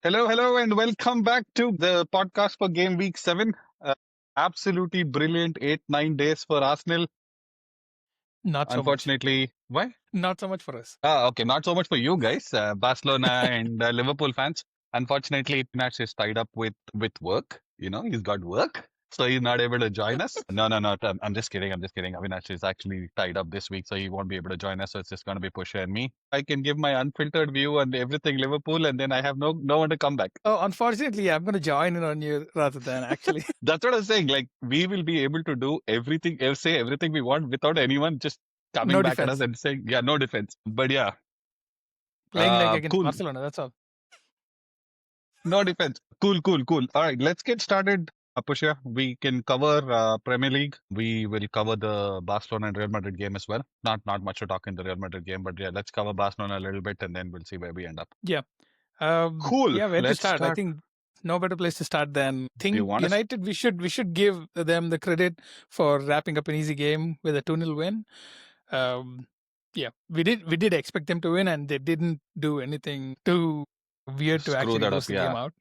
Hello, and welcome back to the podcast for game week 7. Absolutely brilliant 8-9 days for Arsenal. Not so much. Unfortunately, why? Not so much for us. Okay, not so much for you guys, Barcelona and Liverpool fans. Unfortunately, Nash is tied up with work. He's got work, so he's not able to join us. No. I'm just kidding. I'm just kidding. Avinash is actually tied up this week, so he won't be able to join us. So it's just going to be Pusha and me. I can give my unfiltered view on everything Liverpool, and then I have no one to come back. Oh, unfortunately, I'm going to join in on you rather than actually That's what I'm saying. Like we will be able to do everything, say everything we want without anyone just coming no back at us defense. and saying, yeah, no defense. But yeah, Playing like against cool. Barcelona. That's all. No defense. Cool. All right, let's get started. Pusha, we can cover Premier League. We will cover the Barcelona and Real Madrid game as well. Not much to talk in the Real Madrid game, but yeah, let's cover Barcelona a little bit and then we'll see where we end up. Yeah. Cool. Yeah, where to Let's start? I start. think no better place to start than You want us? United. We should give them the credit for wrapping up an easy game with a 2-0 win. Yeah, we did expect them to win, and they didn't do anything too weird to Screw actually that lose up. the Yeah. game out.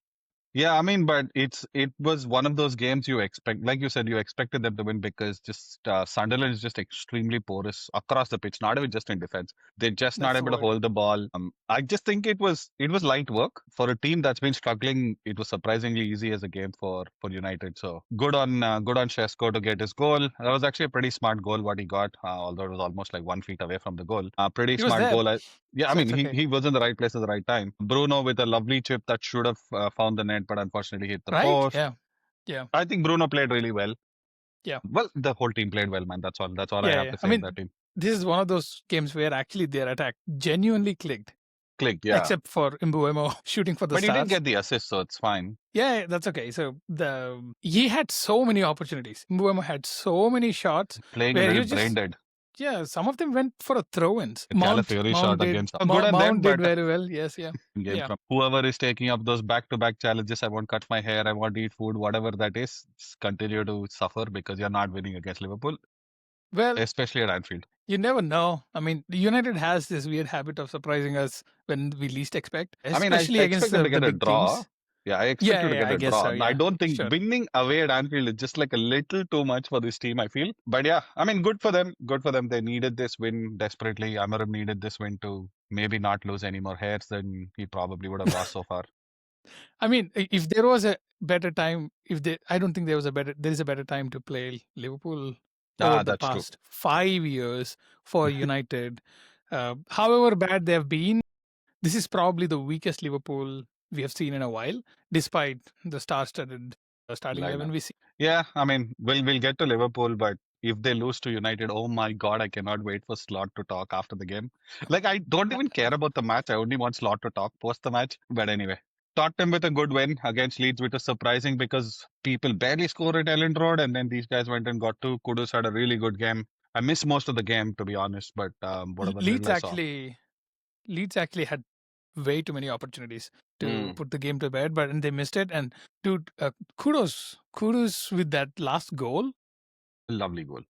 Yeah, I mean, but it was one of those games you expect, like you said, you expected them to win because just Sunderland is just extremely porous across the pitch, not even just in defense. They're just not That's the able to word. hold the ball. I just think it was light work for a team that's been struggling. It was surprisingly easy as a game for United. So good on Shesko to get his goal. That was actually a pretty smart goal what he got, although it was almost like 1 feet away from the goal. Pretty He was smart there, goal. Yeah, I so mean, it's he okay. he was in the right place at the right time. Bruno with a lovely chip that should have found the net, but unfortunately hit the Right? post. Yeah. I think Bruno played really well. Yeah. Well, the whole team played well, man. That's all. That's all I Yeah, have yeah. to I say in mean, that team. this is one of those games where actually their attack genuinely clicked, Click, yeah. except for Mbuemo shooting for the But he did stars. get the assist, so it's fine. Yeah, that's okay. So he had so many opportunities. Mbuemo had so many shots Playing a where he little was brain just dead. some of them went for a throw-ins. Calafiori shot Did against good on them, Mount did but very well. Yes, yeah. game Yeah. from whoever is taking up those back-to-back challenges. I won't cut my hair. I want to eat food. Whatever that is, just continue to suffer because you're not winning against Liverpool, Well, especially at Anfield. you never know. I mean, United has this weird habit of surprising us when we least expect, I mean, I especially against expect them to the get a big draw. teams. Yeah, I expect you to get I a guess draw. so. I Yeah, don't think sure. winning away at Anfield is just like a little too much for this team, I feel. But yeah, I mean, good for them. Good for them. They needed this win desperately. Amarim needed this win to maybe not lose any more hairs than he probably would have lost so far. I mean, if there was a better time, I don't think there is a better time to play Liverpool over the That's true. past 5 years for United. However bad they have been, this is probably the weakest Liverpool we have seen in a while, despite the star-studded starting 11 Lineup. we see. Yeah, I mean, we'll get to Liverpool, but if they lose to United, oh my God, I cannot wait for Slot to talk after the game. Like, I don't even care about the match. I only want Slot to talk post the match. But anyway, Tottenham with a good win against Leeds, which was surprising because people barely scored at Ellen Road, and then these guys went and got two. Kudus had a really good game. I missed most of the game, to be honest, but whatever Leeds little I saw. Leeds actually had way too many opportunities to Mm. put the game to bed, but they missed it. And dude, kudos with that last goal. Lovely goal.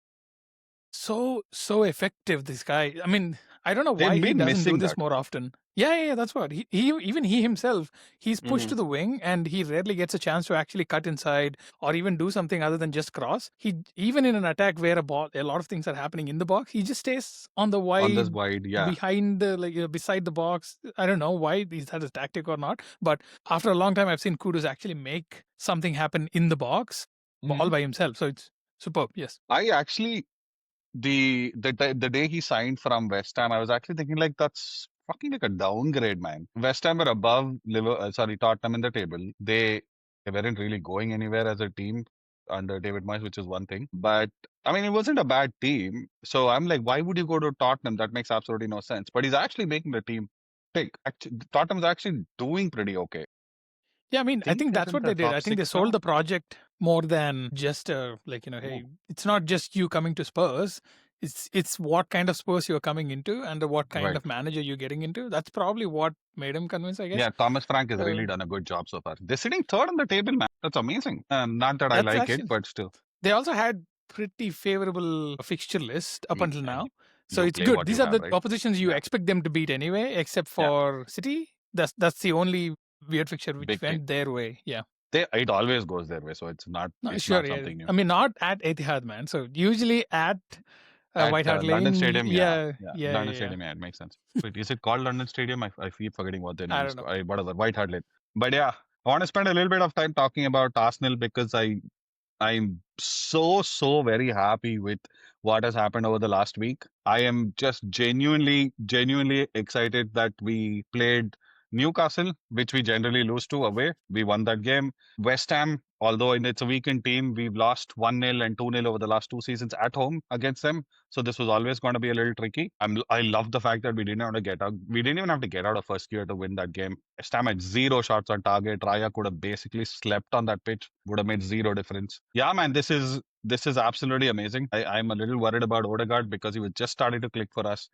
So effective, this guy. I mean, I don't know They've why he been doesn't do missing this that. more often. Yeah, that's what he even he himself, he's pushed to Mhm. the wing, and he rarely gets a chance to actually cut inside or even do something other than just cross. He even in an attack where a lot of things are happening in the box, he just stays on the On this wide wide, yeah. behind the beside the box. I don't know why, is that a tactic or not, but after a long time I've seen Kudus actually make something happen in the box all Mhm. by himself. So it's superb. Yes. I actually the day he signed from West Ham, I was actually thinking like that's fucking like a downgrade, man. West Ham were above Tottenham in the table. They weren't really going anywhere as a team under David Moyes, which is one thing. But I mean, it wasn't a bad team. So I'm like, why would you go to Tottenham? That makes absolutely no sense. But he's actually making the team tick. Actually, Tottenham's actually doing pretty okay. Yeah, I mean, I think They're that's in what the they did. top I think they six sold now. the project more than just hey, it's not just you coming to Spurs. It's what kind of Spurs you're coming into and what kind Right. of manager you're getting into. That's probably what made him convinced, I guess. Yeah, Thomas Frank has Uh, really done a good job so far. They're sitting third on the table, man. That's amazing. Not that I That's like actually it, but still. they also had pretty favorable fixture list up until And now. So you it's play good. what These you are have, the right? oppositions you Yeah. expect them to beat anyway, except Yeah. for City. That's the only weird fixture which Big game. went their way. Yeah. It always goes their way, so No, it's sure. not Yeah. something new. I mean, not at Etihad, man. So usually at At White Hart London Lane. Stadium, yeah, Yeah. yeah, Yeah. London Yeah. Yeah. Stadium, yeah, it makes sense. Wait, is it called London Stadium? I keep forgetting what the I name is. don't know. Whatever, White Hart Lane. But yeah, I want to spend a little bit of time talking about Arsenal because I'm so very happy with what has happened over the last week. I am just genuinely excited that we played Newcastle, which we generally lose to away. We won that game. West Ham, although it's a weakened team, we've lost 1-0 and 2-0 over the last two seasons at home against them. So this was always going to be a little tricky. I love the fact that we didn't have to get out. We didn't even have to get out of first gear to win that game. West Ham had zero shots on target. Raya could have basically slept on that pitch. Would have made zero difference. Yeah, man, this is absolutely amazing. I'm a little worried about Odegaard because he was just starting to click for us,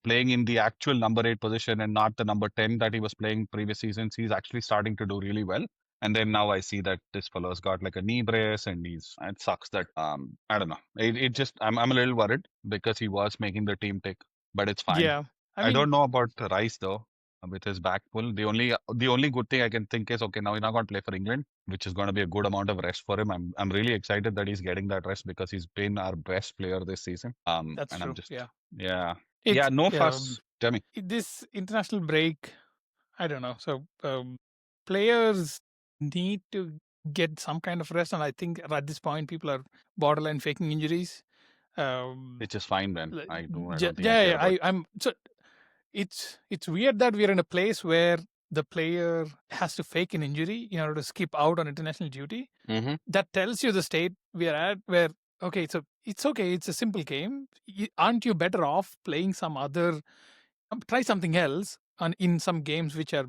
playing in the actual number 8 position and not the number 10 that he was playing previous seasons. He's actually starting to do really well. And then now I see that this fellow's got like a knee brace and it sucks that I don't know. It just I'm a little worried because he was making the team tick, but it's fine. Yeah. I I mean, don't know about Rice though, with his back pull. The only good thing I can think is okay, now he's not going to play for England, which is going to be a good amount of rest for him. I'm really excited that he's getting that rest because he's been our best player this season. that's And I'm true. just Yeah. yeah, yeah, It's no fuss. Tell me. this international break. I don't know. So players need to get some kind of rest, and I think at this point people are borderline faking injuries. Um, Which is fine, man. like, I don't think I yeah, care yeah, about. I'm so it's weird that we're in a place where the player has to fake an injury in order to skip out on international duty. Mm-hmm. That tells you the state we are at. Where okay, so it's okay. It's a simple game. Aren't you better off playing some other? Try something else on in some games which are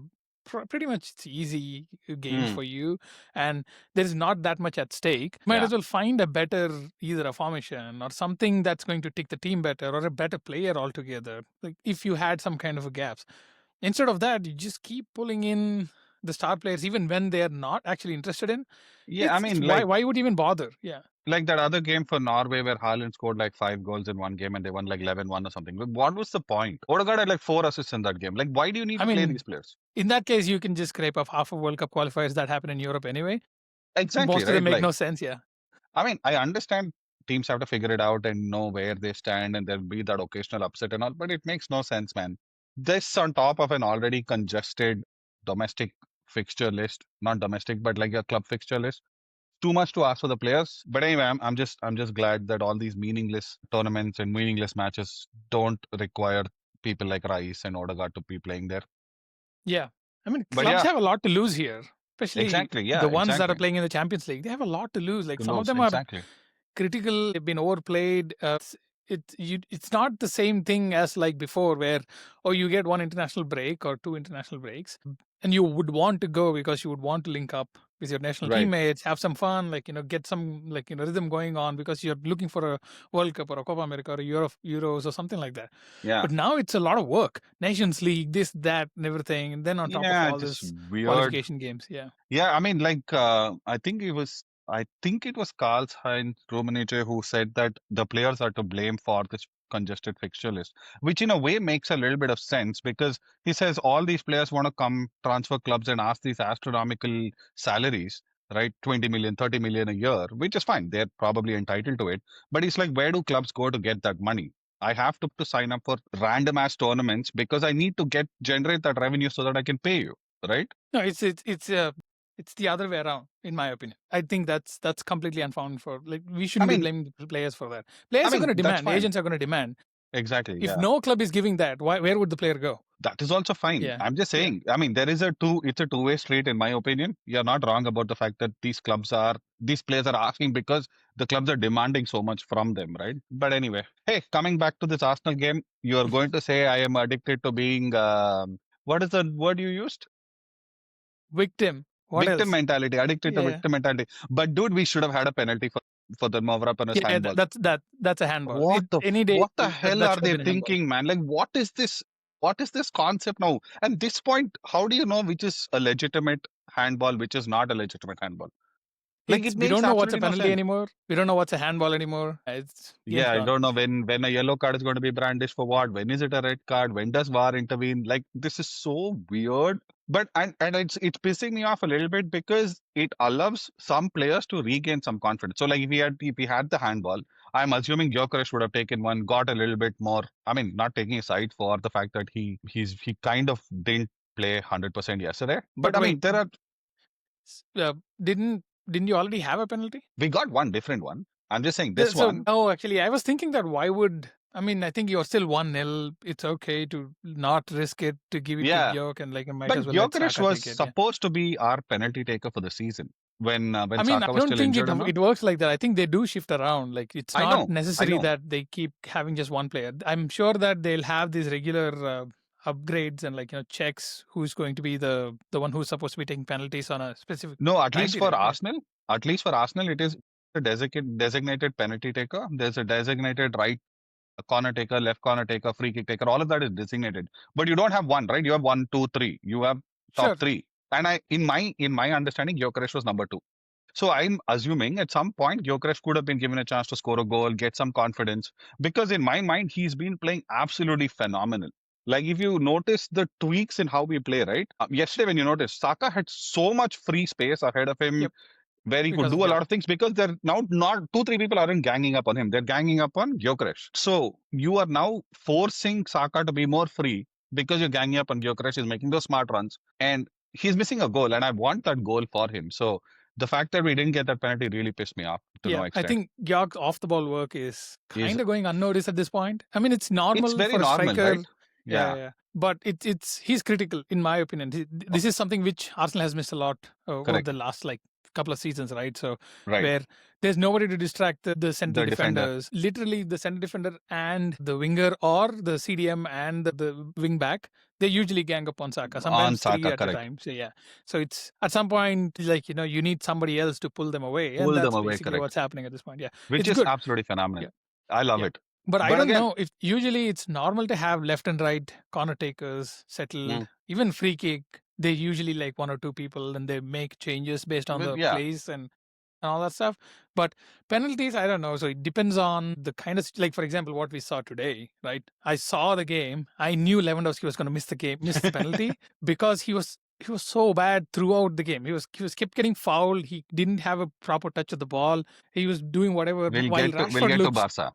pretty much it's easy games Mm, for you, and there's not that much at stake. Might yeah. as well find a better either a formation or something that's going to take the team better or a better player altogether. Like if you had some kind of a gaps, instead of that, you just keep pulling in the star players even when they are not actually interested in. Yeah, I It's mean, why would you even bother? Yeah. like that other game for Norway where Haaland scored like 5 goals in one game and they won like 11-1 or something. What was the point? Odegaard had like 4 assists in that game. Like, why do you need I to play mean, these players? in that case, you can just scrape off half of World Cup qualifiers that happen in Europe anyway. Exactly, Most of them right? make Like, no sense. Yeah. I mean, I understand teams have to figure it out and know where they stand and there'll be that occasional upset and all, but it makes no sense, man. This on top of an already congested domestic fixture list, not domestic, but like a club fixture list. Too much to ask for the players. But anyway, I'm just glad that all these meaningless tournaments and meaningless matches don't require people like Rice and Odegaard to be playing there. Yeah. I mean, But clubs yeah, have a lot to lose here, especially exactly. Yeah, the ones that are exactly. playing in the Champions League. They have a lot to lose. Like To some of lose, them are exactly. critical, they've been overplayed. It's not the same thing as like before, where oh you get one international break or two international breaks, and you would want to go because you would want to link up with your national Right. teammates, have some fun, like get some rhythm going on because you're looking for a World Cup or a Copa America or a Euros or something like that. Yeah. But now it's a lot of work. Nations League, this, that, and everything, and then on top of Yeah, all just this weird. qualification games. Yeah. Yeah, I mean, like, I think it was Karl-Heinz Rummenigge who said that the players are to blame for this congested fixture list, which in a way makes a little bit of sense because he says all these players want to come transfer clubs and ask these astronomical salaries, right? 20 million, 30 million a year, which is fine. They're probably entitled to it. But he's like, where do clubs go to get that money? I have to sign up for random ass tournaments because I need to generate that revenue so that I can pay you, right? No, it's the other way around, in my opinion. I think that's completely unfounded. For like, we I shouldn't be mean, blaming the players for that. I Players are going mean, to that's demand. fine. Agents are going to demand. Exactly. If Yeah. no club is giving that, where would the player go? That is also fine. Yeah, I'm just yeah, saying, I mean, it's a two-way street in my opinion. You're not wrong about the fact that these players are asking because the clubs are demanding so much from them, right? But anyway, hey, coming back to this Arsenal game, you're going to say I am addicted to being, what is the word you used? victim. What Victim else? mentality, addicted to Yeah, victim mentality. But dude, we should have had a penalty for the Mavropanos yeah. handball. That's a handball. Any day What the hell that are should have they been a handball. thinking, man? Like, what is this? What is this concept now? At this point, how do you know which is a legitimate handball, which is not a legitimate handball? Like, It's it we makes don't know what's a absolutely no penalty sense. anymore. We don't know what's a handball anymore. It's game's Yeah, I gone. don't know when a yellow card is going to be brandished for what. When is it a red card? When does VAR intervene? Like, this is so weird. But and it's pissing me off a little bit because it allows some players to regain some confidence. So like if he had the handball, I'm assuming Gyökeres would have taken one, got a little bit more. I mean, not taking a side for the fact that he kind of didn't play 100% yesterday. But But I mean, wait, there are didn't you already have a penalty? we got one different one. I'm just saying this one. No, actually, I was thinking that why would I mean? I think you're still 1-0. It's okay to not risk it to give it to Yeah, Gyork, and like I might but as well let Gyökeres Saka was take it. Yeah. supposed to be our penalty taker for the season when I mean, I Saka was don't still think injured and all. it works like that. I think they do shift around. Like it's I not know, I necessary know. that they keep having just one player. I'm sure that they'll have these regular upgrades and like checks who's going to be the one who's supposed to be taking penalties on a specific No, at least 90 for day. Yeah. Arsenal, it is a designated penalty taker. There's a designated right corner taker, left corner taker, free kick taker. All of that is designated. But you don't have one, right? You have one, two, three. You have top Sure. three. And in my understanding, Gyökeres was number two. So I'm assuming at some point Gyökeres could have been given a chance to score a goal, get some confidence, because in my mind he's been playing absolutely phenomenal. Like if you notice the tweaks in how we play, right? Yesterday when you notice, Saka had so much free space ahead of him Yep. where he could Because of do a Gyork. lot of things because they're now not two, three people aren't ganging up on him. They're ganging up on Gyökeres. So you are now forcing Saka to be more free because you're ganging up on Gyökeres. He's making those smart runs and he's missing a goal. And I want that goal for him. So the fact that we didn't get that penalty really pissed me off to no Yeah, I extent. think Gyork's off the ball work is Is kind of going unnoticed at this point. I mean, it's it's normal very for a normal, striker. right? Yeah, Yeah, yeah. But it's he's critical in my opinion. This is something which Arsenal has missed a lot over correct. the last like couple of seasons, right? So Right. where there's nobody to distract the central The defender defenders. Literally, the center defender and the winger or the CDM and the wing back, they usually gang up on Saka. on Sometimes three Saka, at a correct. time. So yeah. So it's at some point like you need somebody else to pull them away, and Pull them that's away, basically correct. what's happening at this point. Yeah, Which it's is good. absolutely phenomenal. Yeah. I love Yeah. it. But I But don't again, know if usually it's normal to have left and right corner takers settled, even free kick. They usually like one or two people and they make changes based on the yeah, place and all that stuff. But penalties, I don't know. So it depends on the kind of like, for example, what we saw today, right? I saw the game. I knew Lewandowski was going to miss the penalty because he was so bad throughout the game. He was kept getting fouled. He didn't have a proper touch of the ball. He was doing whatever. While we'll Rashford get to looks Barca.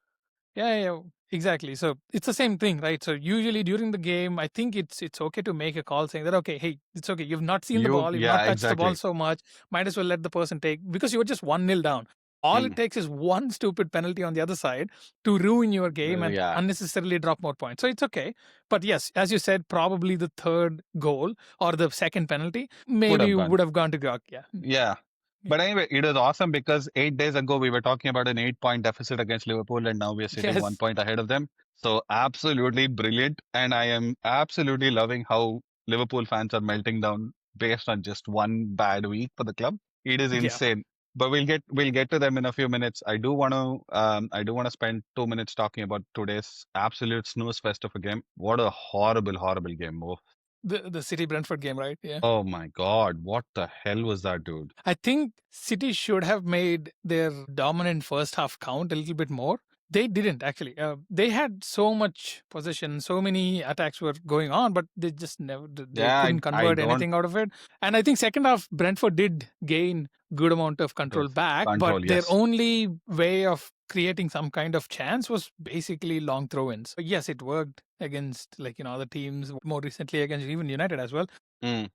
yeah, exactly. So it's the same thing, right? So usually during the game, I think it's okay to make a call saying that okay, hey, it's okay. You've not seen the ball, you've not Yeah, touched the ball exactly. so much. Might as well let the person take because you were just 1-0 down. All it Mm, takes is one stupid penalty on the other side to ruin your game and yeah, unnecessarily drop more points. So it's okay. But yes, as you said, probably the third goal or the second penalty would maybe have gone. would have gone to Gok. Yeah. Yeah. Yeah. But anyway, it was awesome because 8 days ago we were talking about an 8 point deficit against Liverpool, and now we are sitting one Yes. point ahead of them. So absolutely brilliant. And I am absolutely loving how Liverpool fans are melting down based on just one bad week for the club. It is Yeah. insane. But we'll get to them in a few minutes. I do want to spend 2 minutes talking about today's absolute snooze fest of a game. What a horrible, horrible game. Oh, The City Brentford game, right? Yeah. oh my God, what the hell was that, dude? I think City should have made their dominant first half count a little bit more. They didn't actually. They had so much possession, so many attacks were going on, but they just never. They Yeah, couldn't I convert don't anything out of it. And I think second half Brentford did gain good amount of control of back, but control, their yes. only way of creating some kind of chance was basically long throw-ins. Yes, it worked against other teams. More recently against even United as well. Mm.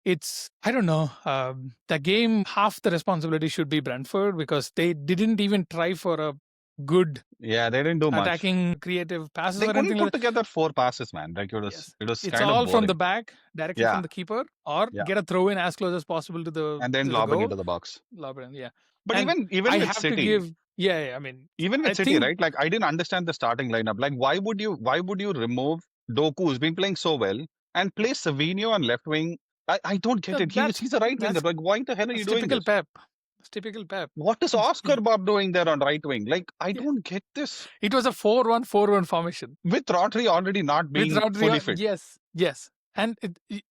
It's I don't know. The game, half the responsibility should be Brentford because they didn't even try for a good Yeah, they didn't do much. attacking creative passes They or couldn't anything like put that. together 4 passes, man. Like Yes, it was it's kind of all from boring. the back, directly Yeah, from the keeper, or yeah. get a throw in as close as possible to the And then to the lobbing goal. into the box. Lob it in, yeah. But And even I with have to City, give, yeah. I mean, even I with City, think right? Like I didn't understand the starting lineup. Like why would you remove Doku, who's been playing so well, and play Savinho on left wing? I don't get it. He's a right winger. that's Like why the hell are you that's doing typical this? Pep. It's typical Pep. What is Oscar Bob doing there on right wing? Like I Yeah. don't get this. It was a 4-1-4-1 formation. With Rodri already not With being fully Rodri, fit. yes. And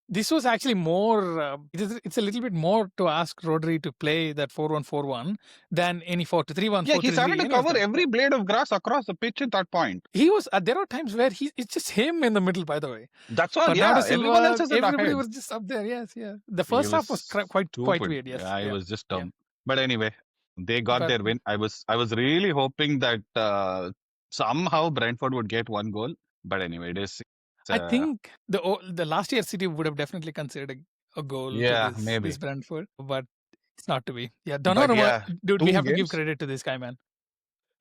this was actually more. It's a little bit more to ask Rodri to play that 4-1-4-1 than any 4-2-3-1, Yeah, he's having 4-3-3, to any of cover them. every blade of grass across the pitch at that point. He was. There are times where it's just him in the middle. By the way, That's all. Bernardo Yeah, everyone else Silva, is in everybody ahead. was just up there. Yes, yeah. The He first half was was quite stupid. weird. Yes, Yeah, it yeah, was just yeah. dumb. But anyway, they got But their win. I was really hoping that somehow Brentford would get one goal. But anyway, it is. I think the last year City would have definitely considered a goal to Yeah, this maybe. Brentford, but it's not to be. Yeah, But Donnarumma, yeah, dude, we two have to give games. credit to this guy, man.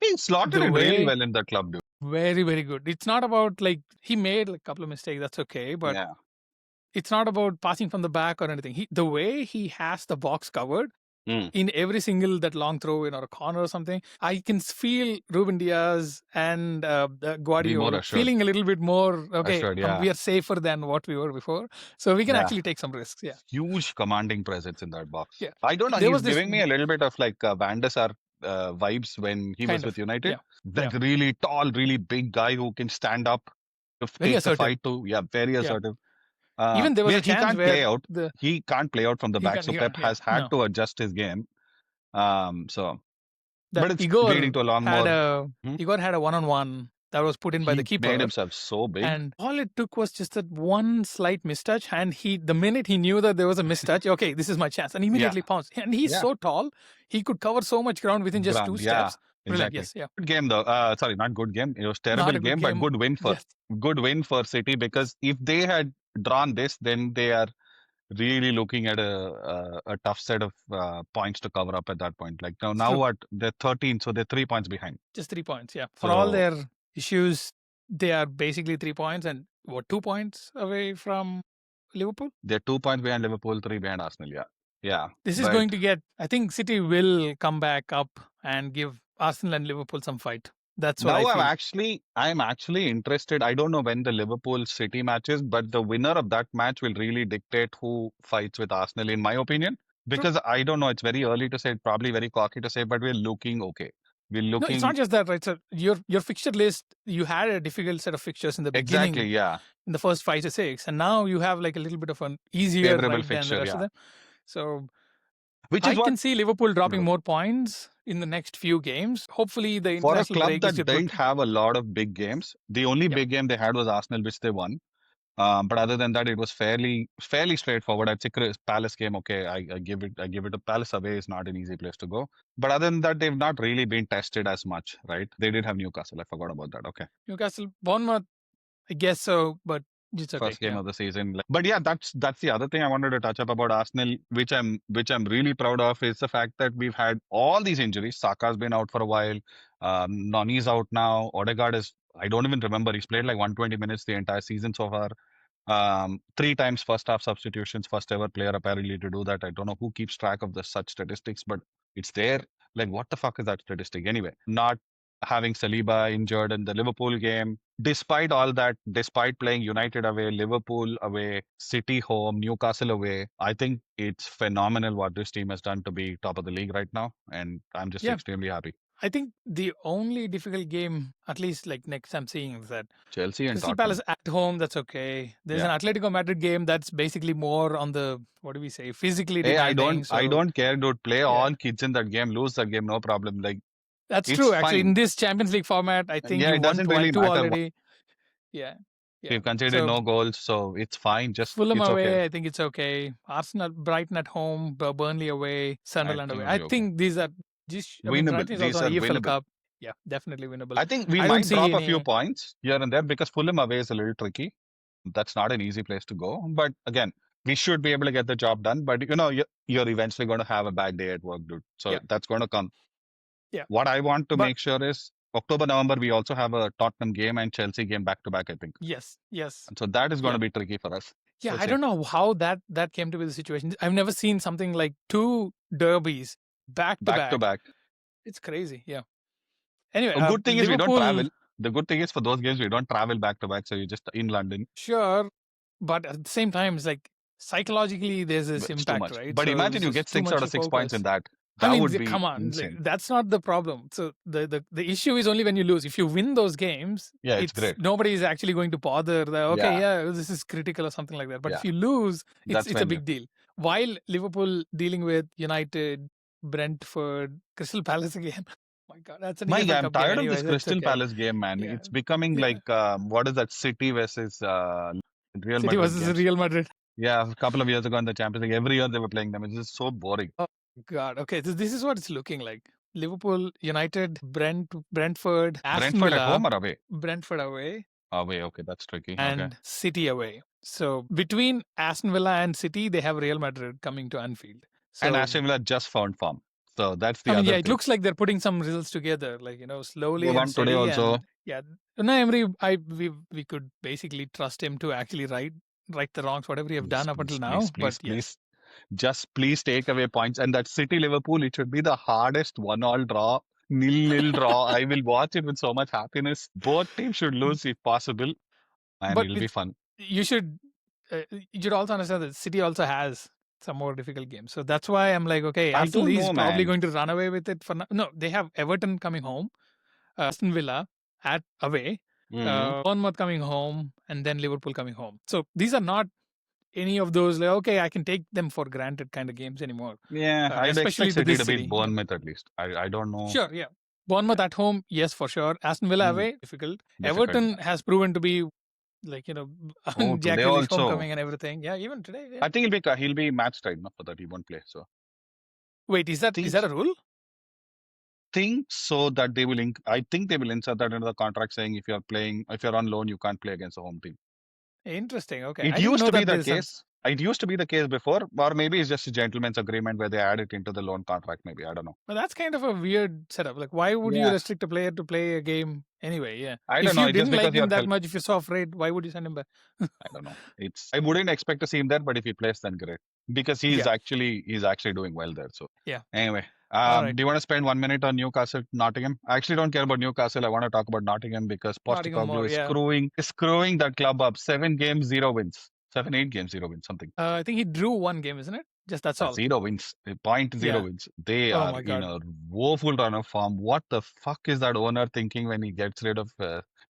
He slotted The in really way well in the club, dude. very very good. It's not about like he made like, a couple of mistakes. That's okay, but Yeah. it's not about passing from the back or anything. The way he has the box covered Mm. in every single that long throw in or a corner or something, I can feel Ruben Diaz and Be more Guardiol assured. feeling a little bit more okay. Assured, yeah. We are safer than what we were before, so we can Yeah. actually take some risks. Yeah, Huge commanding presence in that box. yeah. I don't know. There He's was this giving me a little bit of like Van der Sar vibes when he was kind with of United. yeah, That really tall, really big guy who can stand up, very take the assertive. fight to. Yeah, very Yeah, assertive. even there was Where a he chance can't where play out. the He can't play out from the back. So he Pep can, yeah, has had no, to adjust his game. So, that but it's leading to a lot more. Igor had a one-on-one that was put in by the He made keeper. himself so big. And all it took was just that one slight mistouch. And the minute he knew that there was a mistouch, okay, this is my chance. And Yeah. immediately pounced. And he's Yeah. so tall, he could cover so much ground within just two Yeah. steps. Brilliant. Exactly. Yes. Yeah. Good game though. Sorry, not good game. It was terrible Not a good game, but game. Yes. good win for City because if they had drawn this, then they are really looking at a tough set of points to cover up at that point. Like now True. what they're 13, so they're 3 points behind. Just 3 points. Yeah. For all So their issues, they are basically 3 points and 2 points away from Liverpool. they're 2 points behind Liverpool, three behind Arsenal. Yeah. Yeah. This is But going to get, I think City will come back up and give Arsenal and Liverpool some fight. That's what now I feel. I'm actually interested. I don't know when the Liverpool City match is, but the winner of that match will really dictate who fights with Arsenal, in my opinion. True. Because I don't know, it's very early to say, probably very cocky to say, but we're looking okay. We're No, it's looking not just that, right? So your fixture list, you had a difficult set of fixtures in the exactly, beginning, yeah. in the first 5 to 6, and now you have like a little bit of an easier Favorable ride than the fixture, rest of yeah. them. So Which is I what can see Liverpool dropping more points in the next few games. Hopefully, the for a international club break is that a good. didn't have a lot of big games, the only Yep. big game they had was Arsenal, which they won. But other than that, it was fairly straightforward. I'd say Palace game, okay, I give it a Palace away is not an easy place to go. But other than that, they've not really been tested as much, right? They did have Newcastle. I forgot about that. Okay. Newcastle, Bournemouth, I guess so, but it's okay. First game of the season. But yeah, that's the other thing I wanted to touch up about Arsenal, which I'm really proud of, is the fact that we've had all these injuries. Saka's been out for a while. Noni's out now. Odegaard is, I don't even remember. He's played like 120 minutes the entire season so far. 3 times first half substitutions, first ever player apparently to do that. I don't know who keeps track of the such statistics, but it's there. Like, what the fuck is that statistic anyway? Not having Saliba injured in the Liverpool game. Despite all that, despite playing United away, Liverpool away, City home, Newcastle away, I think it's phenomenal what this team has done to be top of the league right now. And I'm just extremely happy. I think the only difficult game, at least like next I'm seeing, is that Chelsea and Crystal Tottenham. Palace at home, that's okay. There's an Atletico Madrid game that's basically more on the, what do we say, physically Hey, demanding. I don't care, dude. Play all kids in that game, lose that game, no problem. Like, that's it's true. Actually, in fine. this Champions League format, I think Yeah, you it won doesn't really two matter. already. Yeah. We've considered So no goals, so it's fine. Just Fulham it's away, okay. I think it's okay. Arsenal, Brighton at home, Burnley away, Sunderland away. it'll I be okay. think these are Winnable. Brighton is These also are an EFL winnable. Cup. Yeah, definitely winnable. I think we I don't might see drop a any. few points here and there because Fulham away is a little tricky. That's not an easy place to go. But again, we should be able to get the job done. But you're eventually going to have a bad day at work, dude. So that's going to come. Yeah. What I want to make sure is October, November, we also have a Tottenham game and Chelsea game back to back, I think. Yes. And so that is going to be tricky for us. Yeah, We'll I see. don't know how that came to be the situation. I've never seen something like two derbies back to back. It's crazy. Yeah. Anyway, the good thing is we don't Liverpool- travel. The good thing is for those games we don't travel back to back, so you're just in London. Sure, but at the same time, it's like psychologically there's this It's too impact, much. right? But So imagine you it's get too 6 much out to of 6 points focus. in that. That I mean, would be come on, insane. that's not the problem. So the issue is only when you lose. If you win those games, Yeah, it's it's great. nobody is actually going to bother. Okay, Yeah, yeah, this is critical or something like that. But yeah. if you lose, That's it's a when you. big deal. While Liverpool dealing with United, Brentford, Crystal Palace again. My God, that's an Mike, EFL I'm Cup game tired of anyway. this So it's Crystal okay. Palace game, man. Yeah, It's becoming yeah. like what is that City versus Real City Madrid versus games? Real Madrid. Yeah, a couple of years ago in the Champions League, every year they were playing them. It's just so boring. Oh God. Okay, this is what it's looking like. Liverpool, United, Brentford, Aston Brentford at Villa, home or away? Brentford away, Away, okay, that's tricky. Okay. and City away. So between Aston Villa and City, they have Real Madrid coming to Anfield. And So Aston Villa just found form. So that's I the mean, yeah, other it thing. looks like they're putting some results together, like They slowly and won today steady. also. And yeah, Unai Emery, we could basically trust him to actually right the wrongs, whatever he have Please, done up until please, now. please, But please, yeah, please. Just please take away points. And that City Liverpool, it should be the hardest 1-1 draw, nil-nil draw. I will watch it with so much happiness. Both teams should lose if possible, and but it'll be it's fun. you should you should also understand that City also has some more difficult games. So that's why I'm like, okay, I Arsenal don't is know, probably man. going to run away with it for now. No, they have Everton coming home, Aston Villa at away, Hmm. Bournemouth coming home, and then Liverpool coming home. So these are not any of those like, okay, I can take them for granted kind of games anymore, Yeah, I'd expect especially to City this to beat city. Yeah. Bournemouth at least. I don't know. Sure, yeah. Bournemouth Yeah. at home, yes, for sure. Aston Villa Hmm. away, difficult. Difficult. Everton has proven to be like Oh, Jack today Grealish also. homecoming and everything. Yeah, even today. Yeah. I think he'll be match tied, no, for that he won't play. So Wait, is think that a rule? think so that they will. I think they will insert that into the contract saying if you're on loan, you can't play against the home team. Interesting. Okay, It I didn't used know to be that the there's some. case. It used to be the case before, or maybe it's just a gentleman's agreement where they add it into the loan contract. Maybe I don't know. Well, that's kind of a weird setup. Like, why would you Yeah, restrict a player to play a game anyway? Yeah. I don't If know. you It's just didn't because like him you're that help. much, if you're so afraid, why would you send him back? I don't know. I wouldn't expect to see him there, but if he plays, then great because Yeah. he's actually doing well there. So Yeah. anyway, All right. do you want to spend 1 minute on Newcastle Nottingham? I actually don't care about Newcastle. I want to talk about Nottingham because Nottingham Postecoglou more. is Yeah. screwing that club up. 7 games, 0 wins. 8 games, 0 wins, something. I think he drew one game, isn't it? Just that's all. 0 wins, point zero Yeah. wins. They Oh are my in God. a woeful run of form. What the fuck is that owner thinking when he gets rid of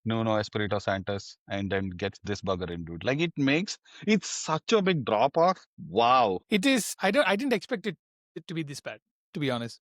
Nuno Espirito Santos and then gets this bugger in, dude? Like it's such a big drop off. Wow. It is. I didn't expect it to be this bad, to be honest.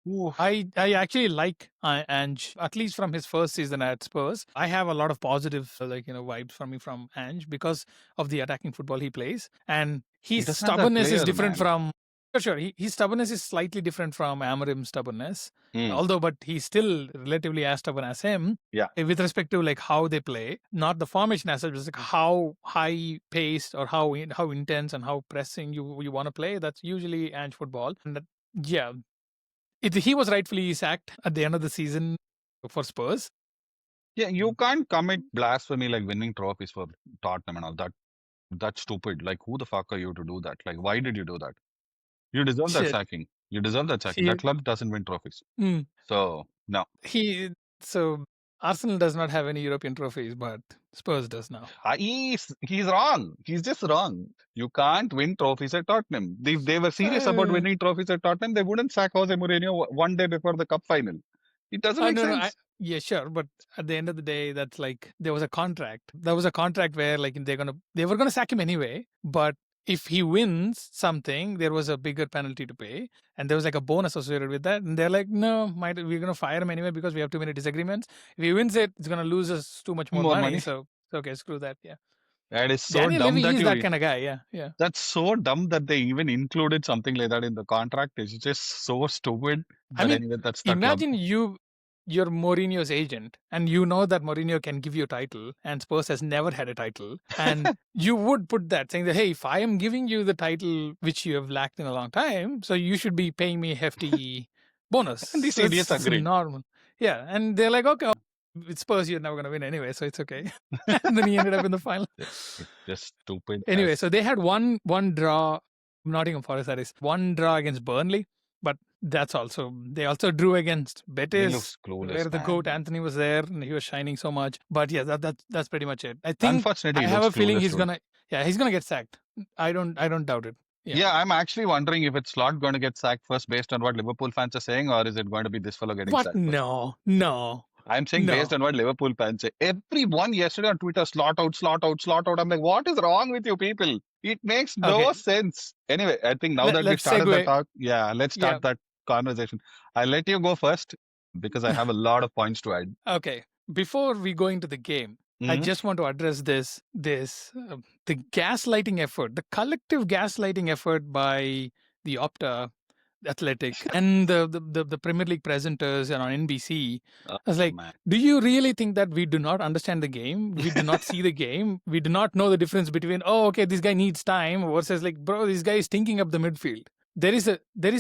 Oof. I actually like Ange, at least from his first season at Spurs. I have a lot of positive vibes from Ange because of the attacking football he plays, and He his doesn't have that stubbornness is player, different man. from. Sure, his stubbornness is slightly different from Amorim's stubbornness. Hmm. Although, but he's still relatively as stubborn as him. Yeah. With respect to like how they play, not the formation as such, but like how high paced or how intense and how pressing you want to play. That's usually Ange football. And yeah, he was rightfully sacked at the end of the season for Spurs. Yeah, you can't commit blasphemy like winning trophies for Tottenham and all that. That's stupid. Like, who the fuck are you to do that? Like, why did you do that? You deserve that Shit. sacking. You deserve that sacking. He, That club doesn't win trophies. mm, So, no. so Arsenal does not have any European trophies, but Spurs does now. He's wrong. He's just wrong. You can't win trophies at Tottenham. If they were serious about winning trophies at Tottenham, they wouldn't sack Jose Mourinho one day before the cup final. It doesn't make No, sense. yeah, sure, but at the end of the day, that's like there was a contract. There was a contract where like they were gonna sack him anyway, but if he wins something, there was a bigger penalty to pay, and there was like a bonus associated with that. And they're like, no, we're gonna fire him anyway because we have too many disagreements. If he wins it, it's gonna lose us too much more More money. money. So okay, screw that. Yeah, That is so Daniel dumb Levy that is that kind of guy. Yeah, yeah. that's so dumb that they even included something like that in the contract. It's just so stupid. I But mean, anyway, that's the club. imagine you're Mourinho's agent, and you know that Mourinho can give you a title, and Spurs has never had a title, and you would put that saying that, hey, if I am giving you the title which you have lacked in a long time, so you should be paying me a hefty bonus. And these So idiots it's agreed. normal. Yeah, and they're like, okay, with Spurs you're never gonna win anyway, so it's okay. And then he ended up in the final. It's just stupid. Anyway, so they had one draw, Nottingham Forest, that is, one draw against Burnley, but that's also they also drew against He Betis, looks clueless, where the man. goat Anthony was there and he was shining so much. But yeah, that's pretty much it. I think Unfortunately, I he have a looks feeling clueless, dude. he's gonna get sacked. I don't doubt it. Yeah, I'm actually wondering if it's Slot going to get sacked first based on what Liverpool fans are saying, or is it going to be this fellow getting What? sacked first? No, no, I'm saying based no. on what Liverpool fans say. Everyone yesterday on Twitter, slot out, slot out, slot out. I'm like, what is wrong with you people? It makes no Okay, sense. Anyway, I think now that we let's started the segue. talk, yeah, let's Yeah. start that conversation. I'll let you go first because I have a lot of points to add. Okay. Before we go into the game, I Mhm. just want to address the gaslighting effort, the collective gaslighting effort by the Opta Athletic and the Premier League presenters and on NBC. Oh, I was like, man. do you really think that we do not understand the game? We do not see the game. We do not know the difference between, oh, okay, this guy needs time versus like, bro, this guy is stinking up the midfield. There is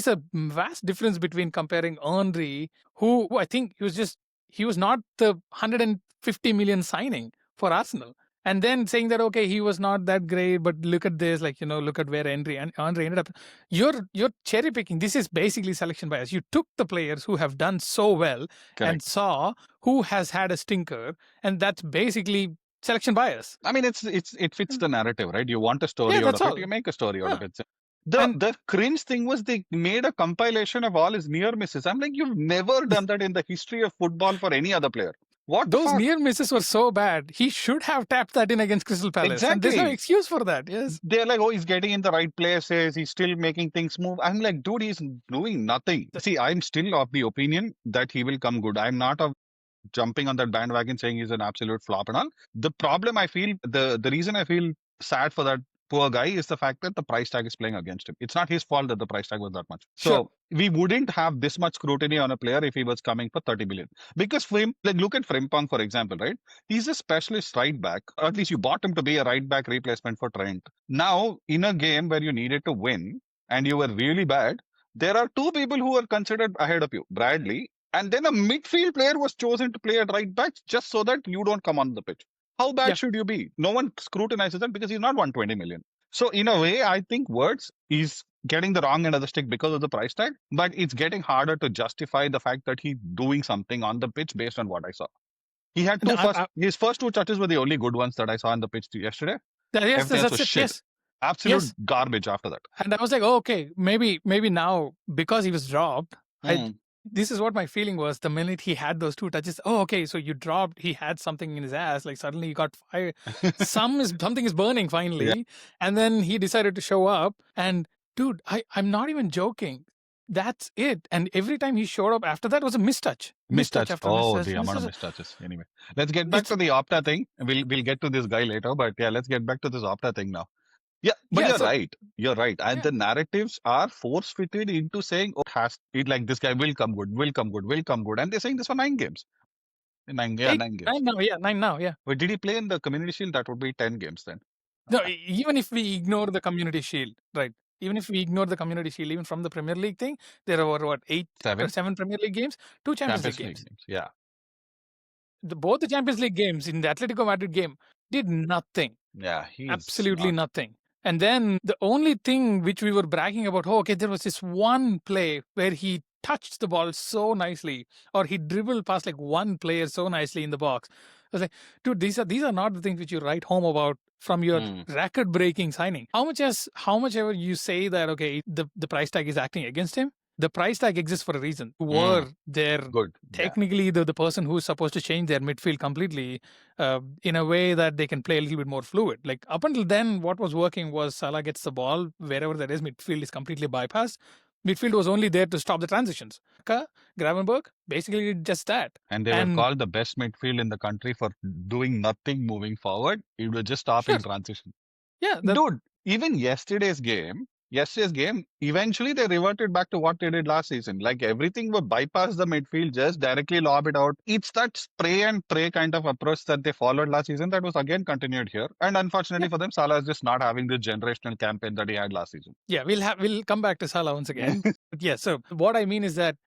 a vast difference between comparing Henry, who I think he was not the 150 million signing for Arsenal. And then saying that okay, he was not that great, but look at this, like look at where Henry ended up. You're cherry picking. This is basically selection bias. You took the players who have done so well and Correct. saw who has had a stinker, and that's basically selection bias. I mean, it fits the narrative, right? You want a Yeah, story out that's of it, you all. make a story out of Yeah. it. The And the cringe thing was they made a compilation of all his near misses. I'm like, you've never done that in the history of football for any other player. What the those fuck? near misses were so bad. He should have tapped that in against Crystal Palace, and there's no Exactly. excuse for that. Yes. They're like, oh, he's getting in the right places. He's still making things move. I'm like, dude, he's doing nothing. See, I'm still of the opinion that he will come good. I'm not of jumping on that bandwagon saying he's an absolute flop and all. The problem I feel, the reason I feel sad for that poor guy is the fact that the price tag is playing against him. It's not his fault that the price tag was that much. Sure. So we wouldn't have this much scrutiny on a player if he was coming for 30 billion. Because like look at Frimpong, for example, right? He's a specialist right back, or at least you bought him to be a right back replacement for Trent. Now, in a game where you needed to win and you were really bad, there are two people who are considered ahead of you, Bradley, and then a midfield player was chosen to play at right back just so that you don't come on the pitch. How bad Yeah. should you be? No one scrutinizes that because he's not 120 million. So in a way, I think Words is getting the wrong end of the stick because of the price tag, but it's getting harder to justify the fact that he's doing something on the pitch based on what I saw. He had And his first two touches were the only good ones that I saw on the pitch yesterday. yes, Everything else that's was it. shit. Yes. Absolute Yes. garbage after that. And I was like, oh, okay, maybe now because he was dropped, I Hmm. this is what my feeling was the minute he had those two touches. Oh, okay, so you dropped, he had something in his ass, like suddenly he got fire. Something is burning Yeah. finally. And then he decided to show up. And dude, I'm not even joking. That's it. And every time he showed up after that was a mistouch. Mistouch Mistouch. after Oh, mistouch. the amount of Mistouch. mistouches. Anyway, let's get back It's to the Opta thing. We'll get to this guy later, but yeah, let's get back to this Opta thing now. Yeah, but yeah, you're so right. You're right. And yeah. the narratives are force fitted into saying, oh, has it like this guy will come good, will come good, will come good. And they're saying this for 9 games. Yeah, Eight, 9 games. nine now, yeah, nine now, yeah. But did he play in the Community Shield? That would be 10 games then. No, even if we ignore the Community Shield, right? Even if we ignore the Community Shield, even from the Premier League thing, there were what 7 7 Premier League games, 2 Champions League Champions League games. games. Yeah. Both the Champions League games in the Atletico Madrid game did nothing, Yeah, he's absolutely not. nothing. And then the only thing which we were bragging about, oh, okay, there was this one play where he touched the ball so nicely, or he dribbled past like one player so nicely in the box. I was like, dude, these are not the things which you write home about from your Hmm. record-breaking signing. How much ever you say that okay, the price tag is acting against him, the price tag exists for a reason. Were there Good. Yeah. technically the person who's supposed to change their midfield completely in a way that they can play a little bit more fluid. Like up until then, what was working was Salah gets the ball wherever there is, midfield is completely bypassed. Midfield was only there to stop the transitions. Gravenberg basically did just that. And they were And called the best midfield in the country for doing nothing moving forward. It was just sure, stopping transition. yeah, Dude, even yesterday's game, eventually they reverted back to what they did last season. Like everything would bypass the midfield, just directly lob it out. It's that spray and pray kind of approach that they followed last season that was again continued here. And unfortunately yeah, for them, Salah is just not having the generational campaign that he had last season. yeah. We'll come back to Salah once again. But yeah, so what I mean is that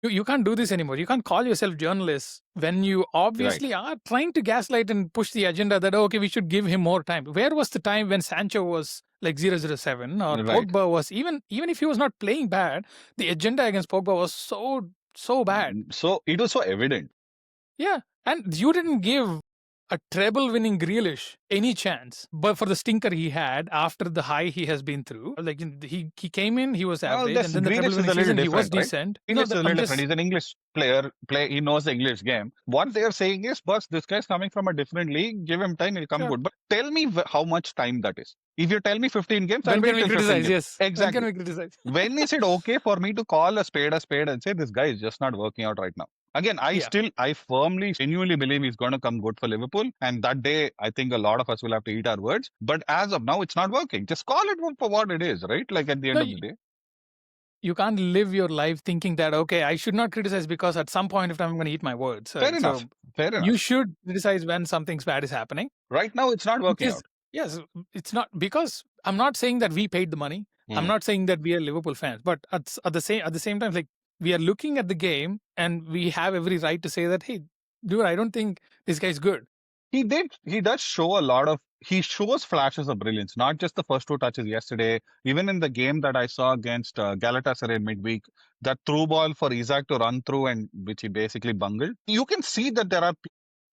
you can't do this anymore. You can't call yourself journalists when you Right. obviously are trying to gaslight and push the agenda that, okay, we should give him more time. Where was the time when Sancho was like 007 or Right. Pogba was, even if he was not playing bad, the agenda against Pogba was so bad. So it was so evident. Yeah. And you didn't give a treble winning Grealish any chance, but for the stinker he had after the high he has been through. Like he came in, he was Well, average, this and then the treble Grealish is winning a little season he was different, right? decent. Grealish is a little I'm different. just He's an English player. He knows the English game. What they are saying is, boss, this guy's coming from a different league. Give him time, he'll come sure. good. But tell me how much time that is. If you tell me 15 games, I'll When can wait we till 15 criticize? games. Yes. When can Exactly. we criticize? When is it okay for me to call a spade and say this guy is just not working out right now? Again, Yeah. I firmly, genuinely believe he's going to come good for Liverpool. And that day, I think a lot of us will have to eat our words. But as of now, it's not working. Just call it for what it is, right? Like at the No, end of the day. you can't live your life thinking that okay, I should not criticize because at some point of time I'm going to eat my words. Fair So enough. Fair you enough. should criticize when something's bad is happening. Right now, it's not working Because out. yes, it's not because I'm not saying that we paid the money. I'm Hmm. not saying that we are Liverpool fans, but at the same time, like we are looking at the game and we have every right to say that hey, dude, I don't think this guy's good. He does show a lot of, he shows flashes of brilliance, not just the first two touches yesterday. Even in the game that I saw against Galatasaray midweek, that through ball for Isaac to run through and which he basically bungled. You can see that there are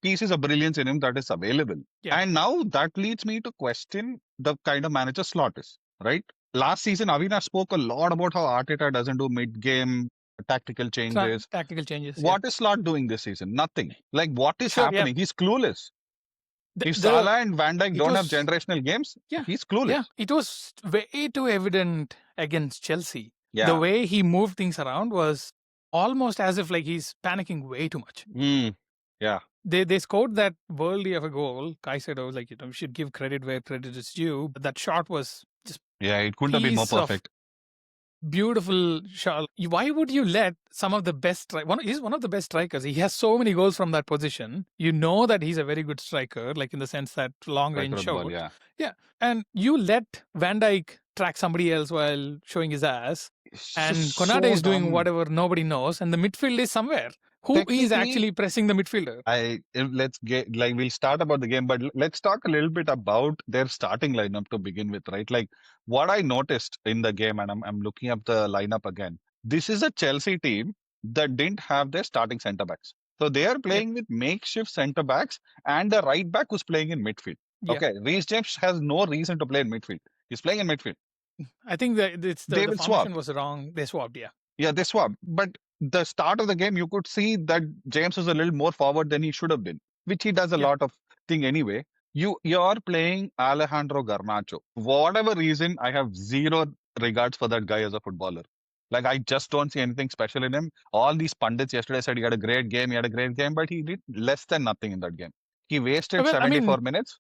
pieces of brilliance in him that is available. Yeah, And now that leads me to question the kind of manager Slot is, right? Last season, Avinash spoke a lot about how Arteta doesn't do mid-game tactical changes. tactical changes. Yeah, What is Slot doing this season? Nothing. Like, what is sure. Yeah, happening? He's clueless. If the Salah and Van Dijk it don't have was generational games, yeah he's yeah clueless. it was way too evident against Chelsea. The Yeah. way he moved things around was almost as if like he's panicking way too much. Mm. Yeah. They scored that worldly of a goal. Caicedo was like, we should give credit where credit is due. But that shot was just Yeah. It couldn't have been more piece of perfect. beautiful shot. Why would you let some of the best he's one of the best strikers. He has so many goals from that position. You know that he's a very good striker, like in the sense that long range Striker of the ball. shot. Yeah. Yeah. And you let Van Dijk track somebody else while showing his ass. It's And just Konate so is doing dumb. whatever nobody knows. And the midfield is somewhere. Who is Technically, actually pressing the midfielder? let's get like we'll start about the game, but let's talk a little bit about their starting lineup to begin with, right? Like what I noticed in the game, and I'm looking up the lineup again. This is a Chelsea team that didn't have their starting centre backs. So they are Yeah. playing with makeshift centre backs and the right back who's playing in midfield. Yeah. Okay, Reece James has no reason to play in midfield. He's playing in midfield. I think that it's They the will formation swap. was wrong. They swapped, yeah. Yeah, they swapped. But the start of the game, you could see that James was a little more forward than he should have been, which he does a Yeah. lot of thing anyway. You're playing Alejandro Garnacho. For whatever reason, I have zero regards for that guy as a footballer. Like I just don't see anything special in him. All these pundits yesterday said he had a great game, but he did less than nothing in that game. He wasted Well, I mean, 74 minutes.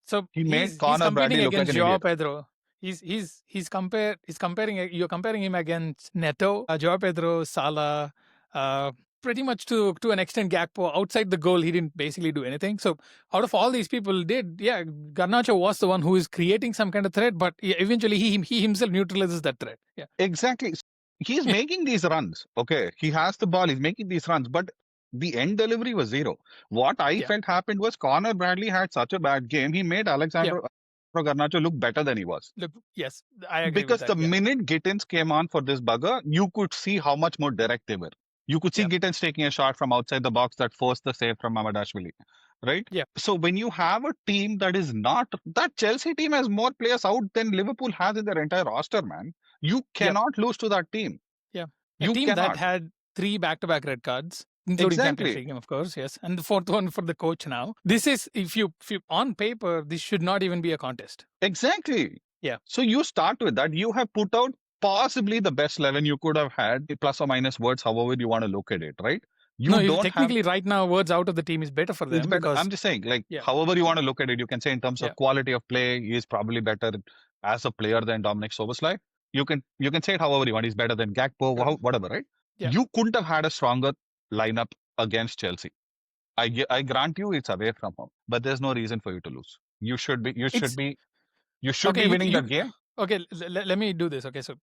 so He made he's Connor Bradley competing look like against an Joao idiot. Pedro. He's comparing you're comparing him against Neto, Joao Pedro, Salah, pretty much to an extent Gakpo. Outside the goal, he didn't basically do anything. So out of all these people, Garnacho was the one who is creating some kind of threat, but eventually he himself neutralizes that threat. Yeah, Exactly. He's making these runs. Okay. He has the ball. He's making these runs, but the end delivery was zero. What I yeah, felt happened was Connor Bradley had such a bad game. He made yeah. Alexandro Garnacho look better than he was. Look, yes, I agree with Because that. the Yeah, minute Gittins came on for this bugger, you could see how much more direct they were. You could see yeah, Gittins taking a shot from outside the box that forced the save from Mamadashvili. Right? yeah, So when you have a team that is not, that Chelsea team has more players out than Liverpool has in their entire roster, man. You yeah. cannot lose to that team. Yeah. A You team that cannot. had 3 back-to-back red cards, including Champions Exactly. League game, of course, yes. And the fourth one for the coach now. This is, if you on paper, this should not even be a contest. Exactly. Yeah. So you start with that. You have put out possibly the best 11 you could have had, plus or minus words, however you want to look at it, right? No, You don't have, technically right now, words out of the team is better for it's them better. because, I'm just saying, like, yeah, however you want to look at it, you can say in terms yeah, of quality of play, he is probably better as a player than Dominic Soboslai. You can say it however you want. He's better than Gakpo, sure. whatever, right? Yeah. You couldn't have had a stronger lineup against Chelsea. I grant you it's away from home, but there's no reason for you to lose. It's, You should okay, be winning that game. okay, let me do this. Okay, so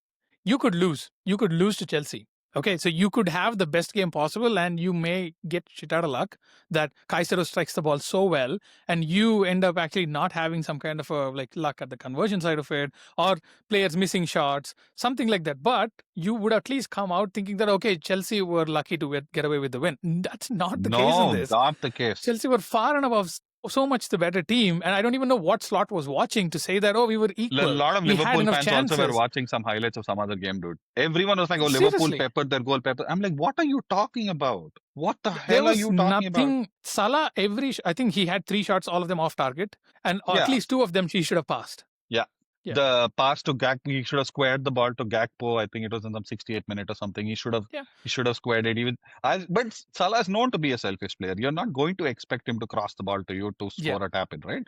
you could lose. You could lose to Chelsea. Okay, so you could have the best game possible, and you may get shit out of luck that Caicedo strikes the ball so well, and you end up actually not having some kind of a like luck at the conversion side of it, or players missing shots, something like that. But you would at least come out thinking that okay, Chelsea were lucky to get away with the win. That's not the case in No, this. not the case. Chelsea were far and above so much the better team, and I don't even know what slot was watching to say that oh we were A equal, lot of we had Liverpool enough fans also were chances. watching some highlights of some other game, dude. Everyone was like, "Oh, Liverpool Seriously, peppered their goal pepper." I'm like, "What are you talking about? What the there hell are was you talking about?" nothing. Salah I think he had 3 shots, all of them off target, and at Yeah, least 2 of them he should have passed. yeah. Yeah, The pass to Gakpo, he should have squared the ball to Gakpo. I think it was in some 68th minute or something. yeah, He should have squared it even. But Salah is known to be a selfish player. You're not going to expect him to cross the ball to you to yeah, score a tap in, right?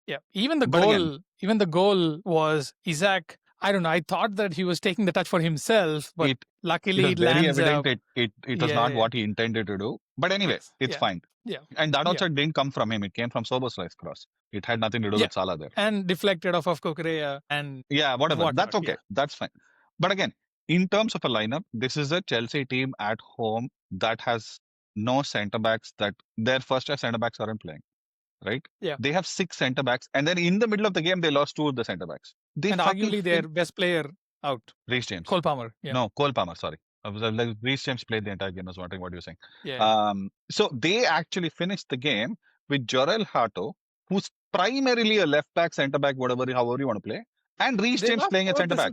yeah. But again, Even the goal was Isaac. I don't know. I thought that he was taking the touch for himself, but it it luckily was it very lands. evident it was Yeah, not yeah, what he intended to do. But anyway, yes, it's yeah, fine. yeah, And that yeah, also didn't come from him. It came from Soberslai's cross. It had nothing to do yeah, with Salah there. and deflected off of Kokorea and Yeah, whatever. That's whatnot. okay. Yeah, That's fine. But again, in terms of a lineup, this is a Chelsea team at home that has no centre backs that their first choice centre backs aren't playing, right? yeah, They have 6 centre backs, and then in the middle of the game, they lost 2 of the centre backs. They and fucking arguably their best player out, Reece James. Cole Palmer. Yeah, No, Cole Palmer, sorry. I was like, Reece James played the entire game. I was wondering what you were saying. yeah. So they actually finished the game with Jorel Hato, who's primarily a left back, centre back, whatever, however you want to play, and Reece They James lost playing at both centre back.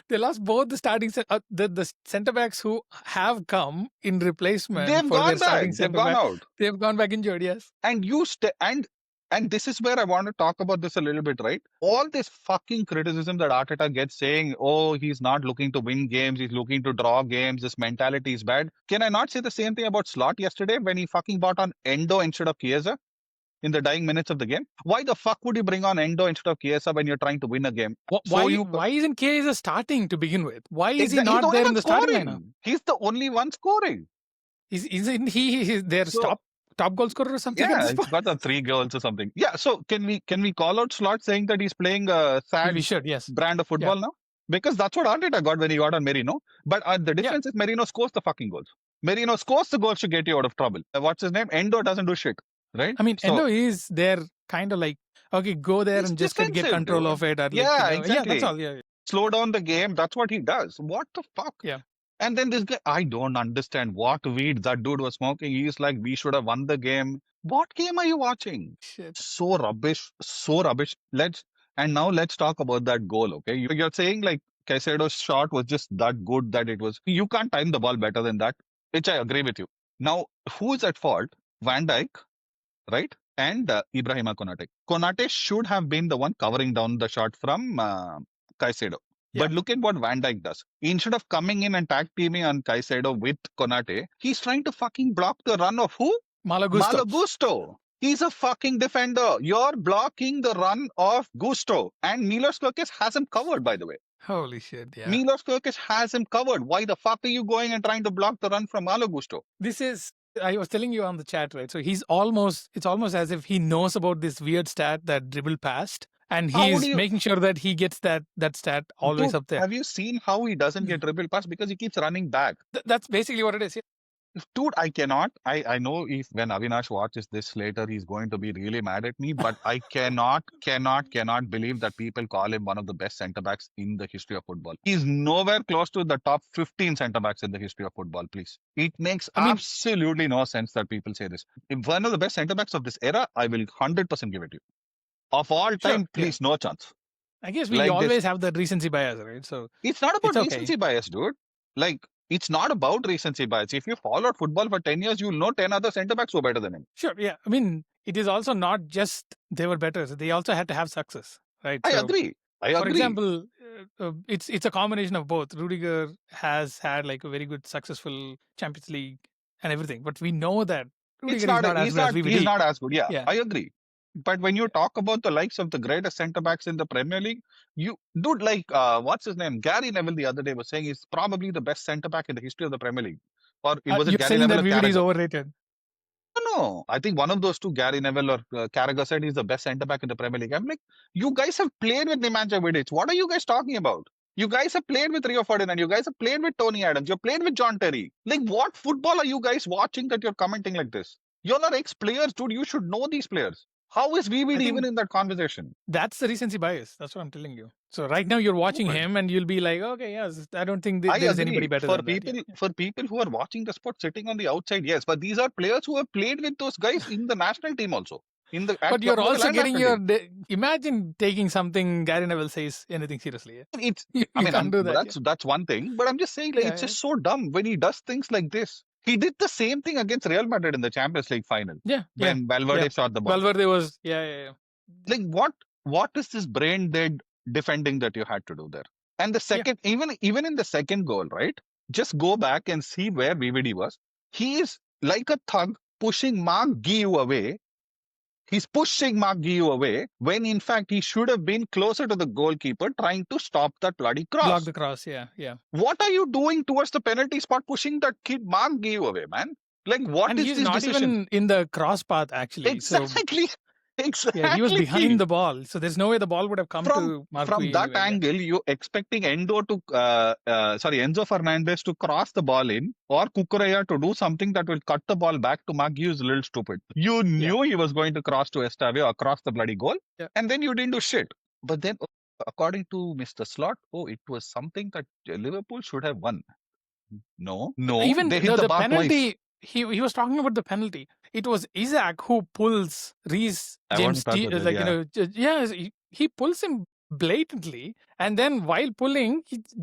they lost both the the centre backs who have come in replacement They've for their gone back. starting They've centre gone back. out. They've gone back injured. Yes. And and this is where I want to talk about this a little bit, right? All this fucking criticism that Arteta gets saying, oh, he's not looking to win games, he's looking to draw games, this mentality is bad. Can I not say the same thing about Slot yesterday when he fucking bought on Endo instead of Chiesa in the dying minutes of the game? Why the fuck would you bring on Endo instead of Chiesa when you're trying to win a game? So Why isn't Chiesa starting to begin with? Why is he he's the not only there in one the starting lineup? scoring. He's the only one scoring. Isn't he their So top goal scorer or something at yeah, this he's point? got the 3 goals or something. Yeah, so can we call out Slot saying that he's playing a We sad should. Yes. brand of Yeah. football now? Because that's what Arteta got when he got on Merino. But the Yeah. difference is Merino scores the fucking goals. Merino scores the goals to get you out of trouble. What's his name? Endo doesn't do shit, right? I mean, So Endo is there, kind of like okay, go there he's and just get defensive, control dude. of it, or like Yeah, yeah, that's exactly. all. Yeah, Slow down the game. That's what he does. What the fuck? yeah. And then this guy, I don't understand what weed that dude was smoking. He's like, we should have won the game. What game are you watching? Shit. So rubbish, so rubbish. Now let's talk about that goal, okay? You're saying like Caicedo's shot was just that good that it was. You can't time the ball better than that, which I agree with you. Now, who's at fault? Van Dijk, right? And Ibrahima Konate. Konate should have been the one covering down the shot from Caicedo. Yeah. But look at what Van Dijk does. Instead of coming in and tag teaming on Caicedo with Konate, he's trying to fucking block the run of who? Malo Gusto. Gusto. He's a fucking defender. You're blocking the run of Gusto. And Milos Kerkez has him covered, by the way. Holy shit. Yeah. Milos Kerkez has him covered. Why the fuck are you going and trying to block the run from Malo Gusto? This is I was telling you on the chat, right? So it's almost as if he knows about this weird stat that dribble past, and How he's do you, making sure that he gets that stat always dude, up there. have you seen how he doesn't get dribble pass? Because he keeps running back. That's basically what it is. Yeah. Dude, I cannot. I know if when Avinash watches this later, he's going to be really mad at me, but I cannot believe that people call him one of the best centre backs in the history of football. He's nowhere close to the top 15 centre backs in the history of football, please. It makes absolutely no sense that people say this. If one of the best centre backs of this era, I will 100% give it to you. Of all time, please, no chance. I guess we always have that recency bias, right? So it's not about okay. recency bias, dude. Like, it's not about recency bias. If you followed football for 10 years, you'll know 10 other centre backs who are better than him. Sure, yeah. I mean, it is also not just they were better. So they also had to have success, right? I agree. For example, it's a combination of both. Rudiger has had like a very good, successful Champions League and everything, but we know that Rudiger is not as good as VVD. He's not as good. Yeah, I agree. But when you talk about the likes of the greatest centre backs in the Premier League, you dude, like what's his name? Gary Neville the other day was saying he's probably the best centre back in the history of the Premier League. Or was it you're Gary saying Neville that VVD is overrated? No, I think one of those two, Gary Neville or Carragher, said he's the best centre back in the Premier League. I'm like, you guys have played with Nemanja Vidic. What are you guys talking about? You guys have played with Rio Ferdinand. You guys have played with Tony Adams. You played with John Terry. Like, what football are you guys watching that you're commenting like this? You're not ex-players, dude. You should know these players. How is I VVD even think in that conversation? that's the recency bias. That's what I'm telling you. So right now you're watching Dude, him and you'll be like, okay, yes, I don't think I there is anybody agree. better than that. Yeah. For people who are watching the sport sitting on the outside, yes, but these are players who have played with those guys in the national team also, in the at But club you're level also and getting national your. team. Imagine taking something Gary Neville says anything seriously. Yeah? It's, I You mean, can't do that. Yeah. that's one thing, but I'm just saying, like, it's Yeah. just so dumb when he does things like this. He did the same thing against Real Madrid in the Champions League final Yeah. Yeah. when Yeah. Valverde shot the ball. Valverde was. Yeah. Like, what is this brain dead defending that you had to do there? And the Yeah. second, even in the second goal, right? Just go back and see where VVD was. He is like a thug pushing Mark Guiu away. He's pushing Mark Guiu away when in fact he should have been closer to the goalkeeper trying to stop that bloody Block cross. the cross. Yeah. What are you doing towards the penalty spot pushing that kid Mark Guiu away, man? Like, what And is he's this not decision? even in the cross path actually. So Exactly. yeah, he was Exactly. behind the ball. So there's no way the ball would have come from to from Marquis that anyway. Yeah. angle, you expecting Enzo Fernandez to cross the ball in or Cucurella to do something that will cut the ball back to Maguire is a little stupid. You Yeah. knew he was going to cross to Estevao across the bloody goal, Yeah. and then you didn't do shit. But then, according to Mr. Slot, it was something that Liverpool should have won. No, Even they hit the the bar twice. penalty, he was talking about the penalty. It was Isaac who pulls Reese I want to James, talk about that. Yeah. he pulls him blatantly, and then while pulling,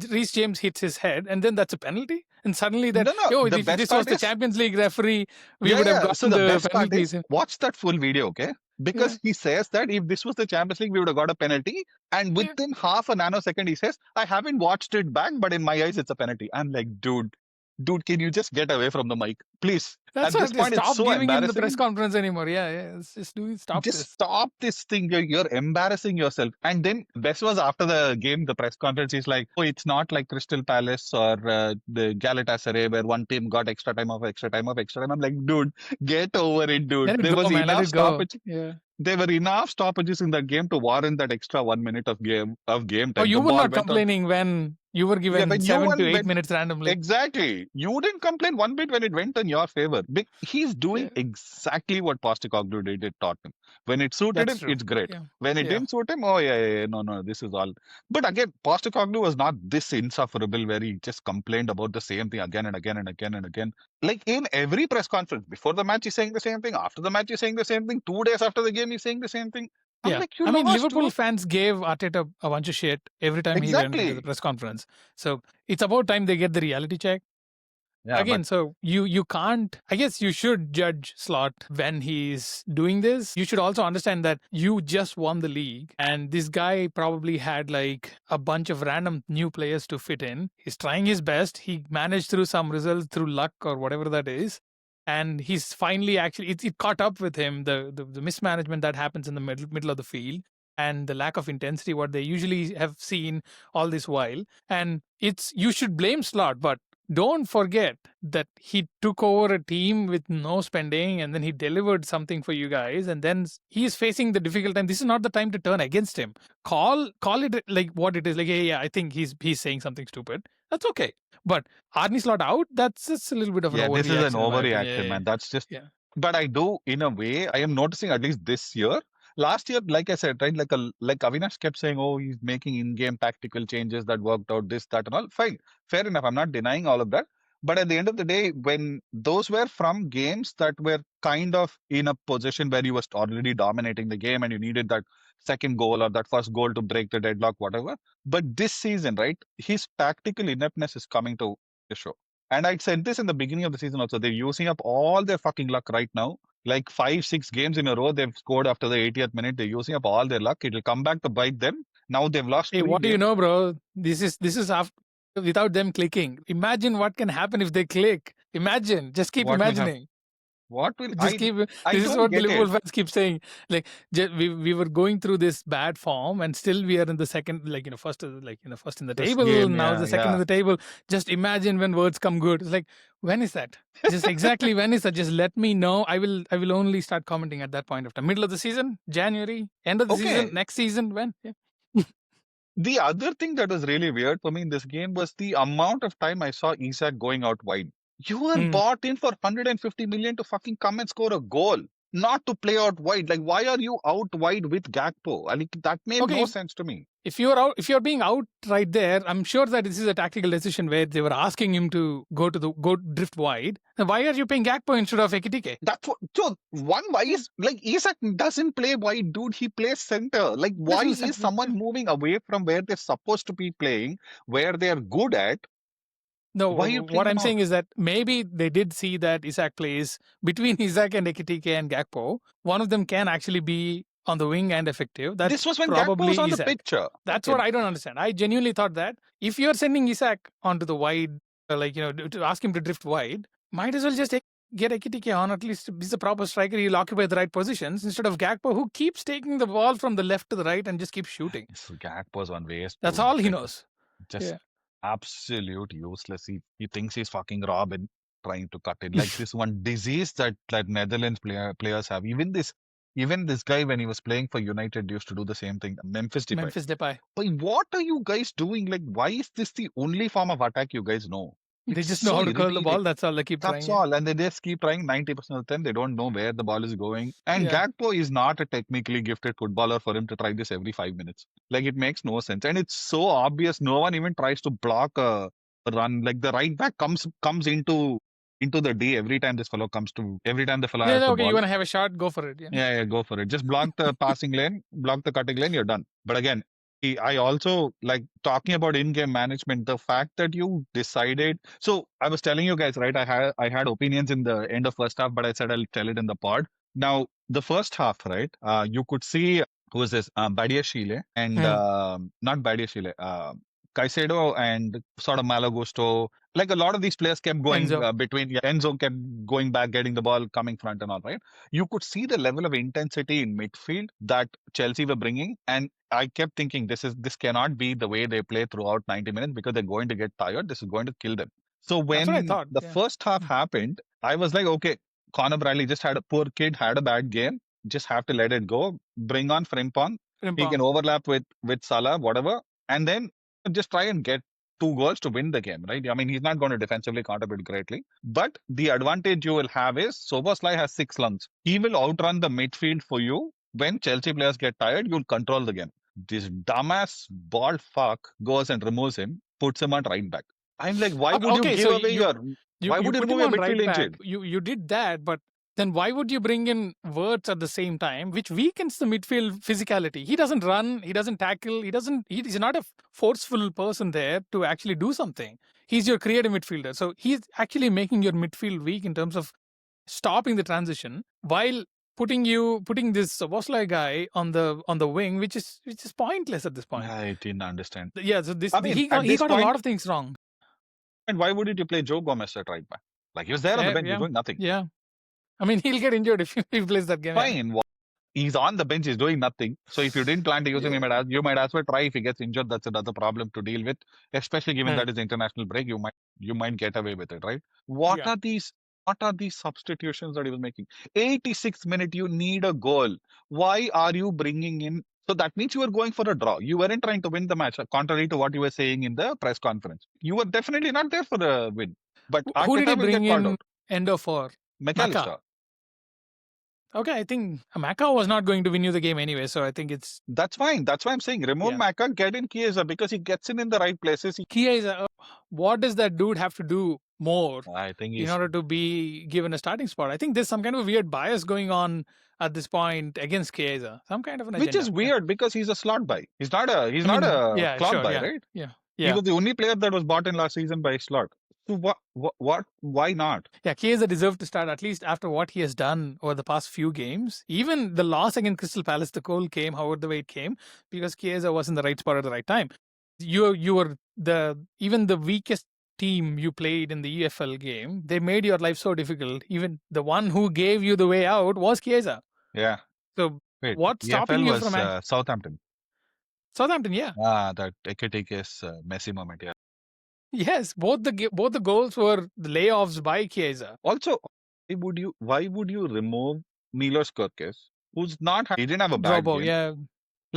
Reese James hits his head, and then that's a penalty. And suddenly that, No. The if best this was part the is Champions League referee, we Yeah, would have yeah. So gotten the the best part penalties. is watch that full video, okay? Yeah, Because he says that if this was the Champions League, we would have got a penalty. And yeah. within half a nanosecond, he says, I haven't watched it back, but in my eyes, it's a penalty. I'm like, dude, can you just get away from the mic? Please. That's At this what. Just point, it's stop so giving him the press embarrassing. conference anymore. Yeah. It's just stop Just this. stop this thing. You're embarrassing yourself. And then best was after the game, the press conference, he's like, it's not like Crystal Palace or the Galatasaray where one team got extra time off, extra time off, extra time. I'm like, dude, get over it, dude. Let it There go, was man. Let enough it go. stoppage. Yeah. There were enough stoppages in that game to warrant that extra 1 minute of game Oh, time. you The were ball not went on. complaining when you were Yeah, given when you 7 to won, 8 when minutes randomly. exactly, you didn't complain one bit when it went in your favor. He's doing Yeah, exactly what Postecoglou did at Tottenham. When it suited that's him, true. it's great. Yeah. When it Yeah. didn't suit him, oh yeah, no, this is all. But again, Postecoglou was not this insufferable where he just complained about the same thing again and again and again and again. Like in every press conference, before the match, he's saying the same thing. After the match, he's saying the same thing. 2 days after the game, he's saying the same thing. I'm Yeah. like, you I mean, lost, Liverpool dude. fans gave Arteta a bunch of shit every time he went into the Exactly. press conference. So it's about time they get the reality check. Yeah, but Again, so you can't, I guess you should judge Slot when he's doing this. You should also understand that you just won the league and this guy probably had like a bunch of random new players to fit in. He's trying his best. He managed through some results through luck or whatever that is. And he's finally actually it caught up with him, the mismanagement that happens in the middle of the field and the lack of intensity what they usually have seen all this while. And it's you should blame Slot, but don't forget that he took over a team with no spending and then he delivered something for you guys and then he is facing the difficult time. This is not the time to turn against him. Call it like what it is. Like, yeah, I think he's saying something stupid. That's okay. But Arnie Slot out, that's just a little bit of an yeah, this is an overreaction in my opinion. overreaction, man. That's just. Yeah. But I do, in a way, I am noticing at least this year. Last year, like I said, right, like Avinash kept saying, oh, he's making in-game tactical changes that worked out, this, that, and all. Fine, fair enough. I'm not denying all of that. But at the end of the day, when those were from games that were kind of in a position where you was already dominating the game and you needed that second goal or that first goal to break the deadlock, whatever. But this season, right, his tactical ineptness is coming to the show. And I said this in the beginning of the season also. They're using up all their fucking luck right now. Like 5, 6 games in a row, they've scored after the 80th minute. They're using up all their luck. It'll come back to bite them. Now they've lost Hey, 3 what do you games. know, bro? This is after without them clicking. Imagine what can happen if they click. Imagine. Just keep What will happen? imagining. What will Just keep. I This is don't what the get Liverpool it. fans keep saying. Like we were going through this bad form, and still we are in the second, first in the This table. game, Now yeah, the second in yeah. the table. Just imagine when words come good. It's like when is that? Just exactly when is that? Just let me know. I will only start commenting at that point of time. Middle of the season, January, end of the season, Okay. next season, when? Yeah. The other thing that was really weird for me in this game was the amount of time I saw Isak going out wide. You were Mm. bought in for 150 million to fucking come and score a goal, not to play out wide. Like, why are you out wide with Gakpo? I mean, that made Okay, no sense to me. if you're being out right there, I'm sure that this is a tactical decision where they were asking him to go drift wide. Then why are you paying Gakpo instead of Ekitike? That's what. So one, why Yeah. is like Isak doesn't play wide, dude. He plays center. Like, That's why in the is center. someone Yeah. moving away from where they're supposed to be playing, where they're good at? No, Why are you what playing them I'm out? saying is that maybe they did see that Isak plays between Isak and Ekitike and Gakpo. One of them can actually be on the wing and effective. This That's was when Gakpo was probably on the Isak. picture. That's Okay, what I don't understand. I genuinely thought that if you're sending Isak onto the wide, to ask him to drift wide, might as well just get Ekitike on. At least he's a proper striker. He'll occupy the right positions instead of Gakpo, who keeps taking the ball from the left to the right and just keeps shooting. this Gakpo's on waste, That's dude. all he Like, knows. just Yeah. absolute useless. He thinks he's fucking Robin trying to cut it. Like this one disease that Netherlands players have. Even this guy when he was playing for United used to do the same thing. Memphis Depay. Memphis Depay. But what are you guys doing? Like, why is this the only form of attack you guys know? They It's just know so how to curl the irritating. ball. That's all they keep That's trying. Yeah. all. And they just keep trying 90% of the time. They don't know where the ball is going. And Yeah. Gakpo is not a technically gifted footballer for him to try this every 5 minutes. Like, it makes no sense. And it's so obvious. No one even tries to block a run. Like, the right back comes into the D every time the fellow Yeah, has the okay, you ball. want to have a shot, go for it. Yeah. Yeah, go for it. Just block the passing lane, block the cutting lane, you're done. But again, I also like talking about in-game management, the fact that you decided. So I was telling you guys, right? I had opinions in the end of first half, but I said I'll tell it in the pod. Now, the first half, right? You could see who was this? Badia Chile and Hmm. not Badia Chile, Caicedo and sort of Malo Gusto. Like a lot of these players kept going Enzo. between. Yeah, Enzo kept going back, getting the ball, coming front and all, right? You could see the level of intensity in midfield that Chelsea were bringing, and I kept thinking this cannot be the way they play throughout 90 minutes because they're going to get tired. This is going to kill them. So That's what I when thought. the Yeah. first half happened, I was like, okay, Conor Bradley just had a poor kid, had a bad game. Just have to let it go. Bring on Frimpong. He can Frimpong. overlap with Salah, whatever, and then just try and get 2 goals to win the game, right? I mean, he's not going to defensively contribute greatly. But the advantage you will have is Soboslai has 6 lungs. He will outrun the midfield for you. When Chelsea players get tired, you'll control the game. This dumbass bald fuck goes and removes him, puts him on right back. I'm like, why would you Okay, so give away your you why you would you put remove him your on midfield right back. engine? You did that, but then why would you bring in Wirtz at the same time, which weakens the midfield physicality? He doesn't run, he doesn't tackle, he's not a forceful person there to actually do something. He's your creative midfielder. So he's actually making your midfield weak in terms of stopping the transition while putting this Voslai guy on the wing, which is pointless at this point. I didn't understand. Yeah, so this I mean, he at he this got a point, lot of things wrong. and why wouldn't you play Joe Gomez at right back? Like he was there on the Fair, bench, he's yeah, doing nothing. yeah. I mean, he'll get injured if he plays that game. Yeah, Fine. He's on the bench, he's doing nothing. So if you didn't plan to use him, yeah. you might as well try. If he gets injured, that's another problem to deal with. Especially given Hmm. that it's international break, you might get away with it, right? What Yeah. are these? What are these substitutions that he was making? 86th minute, you need a goal. Why are you bringing in? So that means you were going for a draw. You weren't trying to win the match, contrary to what you were saying in the press conference. You were definitely not there for a win. But Who did he Arteta will bring get called in out. Endo for? Maka. McAllister. Okay, I think Maka was not going to win you the game anyway, so I think it's That's fine. That's why I'm saying remove yeah. Maka, get in Chiesa because he gets in the right places. Kia is what does that dude have to do more I think in he's, order to be given a starting spot? I think there's some kind of a weird bias going on at this point against Chiesa. Some kind of an which is agenda. Yeah. weird because he's a slot buy. He's not a he's I not mean, a yeah, clock sure, buy, yeah, right? yeah, He yeah. was the only player that was bought in last season by slot. So why not? Yeah, Chiesa deserved to start at least after what he has done over the past few games. Even the loss against Crystal Palace, the goal came however the way it came because Chiesa was in the right spot at the right time. You were even the weakest team you played in the EFL game. They made your life so difficult. Even the one who gave you the way out was Chiesa. Yeah. So Wait, what's stopping EFL you was from Southampton. Southampton? Yeah, That Ekitike's messy moment. Yeah. yes. Both the goals were the layoffs by Chiesa. Also, why would you remove Milos Kerkez, who's not he didn't have a bad Drobo, game. yeah.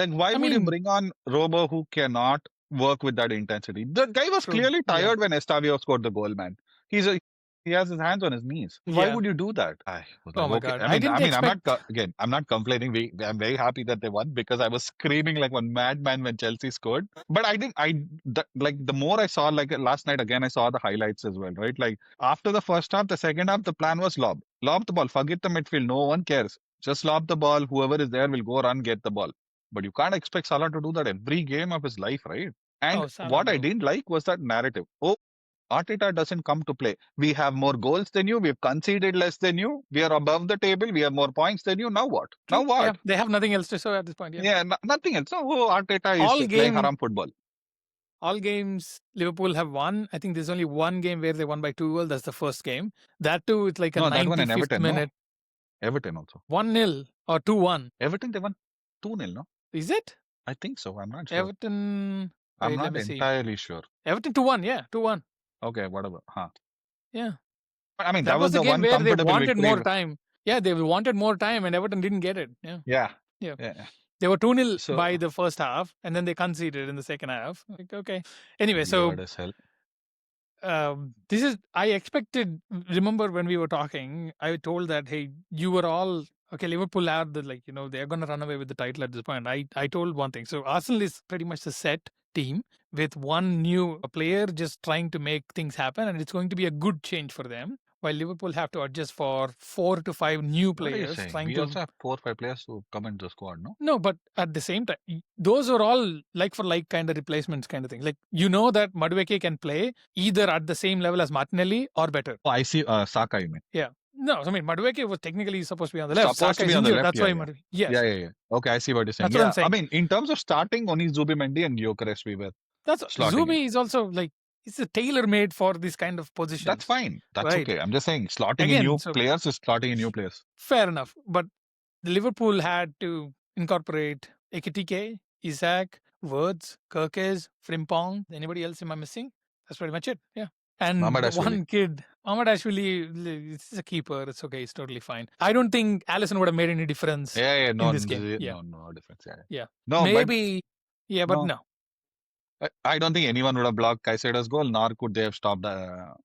Like, why I would you mean, bring on Robo who cannot work with that intensity? The guy was true. clearly Yeah. tired when Estavio scored the goal, man. He has his hands on his knees. Why Yeah. would you do that? I was Oh like, my okay. God. I didn't I'm not expect. again. I'm not complaining. I'm very happy that they won because I was screaming like one madman when Chelsea scored. But I didn't. Like the more I saw, like last night again, I saw the highlights as well, right? Like after the first half, the second half, the plan was lob the ball, forget the midfield. No one cares. Just lob the ball. Whoever is there will go run, get the ball. But you can't expect Salah to do that every game of his life, right? And Oh, Salah, what I no. didn't like was that narrative. Oh, Arteta doesn't come to play. We have more goals than you. We've conceded less than you. We are above the table. We have more points than you. Now what? Now True. Yeah. what? They have nothing else to show at this point. Yeah. Yeah, nothing else. So Arteta is All playing game, haram football. all games Liverpool have won. I think there's only one game where they won by 2 goals. That's the first game. That too, it's like a No, that one in 95th Everton. No, minute, Everton also. 1-0 or 2-1. Everton they won 2-0. No, Is it? I think so. I'm not sure. Everton. I'm Wait, let not me see. entirely sure. Everton 2-1. Yeah, 2-1. Okay, whatever. Huh. Yeah. I mean, That that was was the the game one where they comfortable wanted victory. more time. Yeah, they wanted more time and Everton didn't get it. Yeah. Yeah. Yeah. Yeah. They were 2-0 So by the first half and then they conceded in the second half. Like, okay. Anyway, so weird as hell. this is, I expected, remember when we were talking, I told that, hey, you were all, okay, Liverpool are the, like, they're going to run away with the title at this point. I told one thing. So Arsenal is pretty much the set team with one new player just trying to make things happen. And it's going to be a good change for them. While Liverpool have to adjust for 4 to 5 new What are you players saying? trying We to. also have 4 or 5 players who come into the squad, no? No, but at the same time, those are all like for like kind of replacements kind of thing. Like, that Madueke can play either at the same level as Martinelli or better. Oh, I see. Saka, you mean? Yeah. No, I mean, Madueke was technically supposed to be on the left. Supposed Saka to be is on the injured. left. That's Yeah, why yeah. Yes. Yeah. Okay, I see what you're saying. That's what I'm Yeah, I saying. mean, in terms of starting, only Zubimendi and Gyökeres we were That's slotting in. Zubi is also like, it's a tailor-made for this kind of positions. That's fine. That's right. okay. I'm just saying, slotting in Again, new so players is slotting in new players. fair enough. But Liverpool had to incorporate Ekitike, Isaac, Words, Kirkes, Frimpong. Anybody else am I missing? That's pretty much it. Yeah. And the Mamardashvili. one kid, Mamardashvili, is a keeper. It's okay. It's totally fine. I don't think Allison would have made any difference No, in this game. Yeah. no difference. Yeah. No, Maybe. But no. no. I don't think anyone would have blocked Caicedo's goal, nor could they have stopped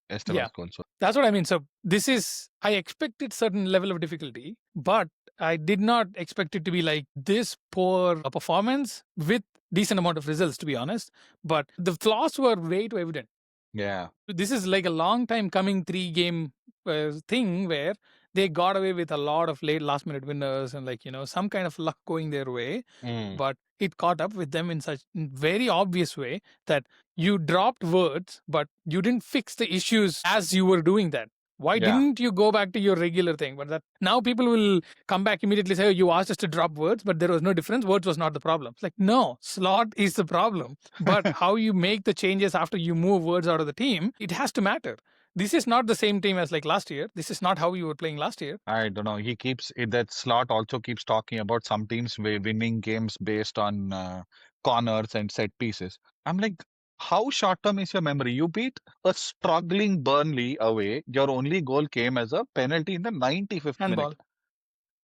Esteban's goal. So That's what I mean. So this is, I expected certain level of difficulty, but I did not expect it to be like this poor a performance with decent amount of results, to be honest. But the flaws were way too evident. yeah, This is like a long time coming 3-game thing where they got away with a lot of last minute winners and some kind of luck going their way. But it caught up with them in such very obvious way that you dropped words, but you didn't fix the issues as you were doing that. Why didn't you go back to your regular thing? But that now people will come back immediately say, oh, you asked us to drop words, but there was no difference. Words was not the problem. It's like, no, slot is the problem. But how you make the changes after you move words out of the team, it has to matter. This is not the same team as like last year. This is not how you were playing last year. I don't know. He keeps that slot also keeps talking about some teams winning games based on corners and set pieces. I'm like, how short term is your memory? You beat a struggling Burnley away. Your only goal came as a penalty in the 95th Handball.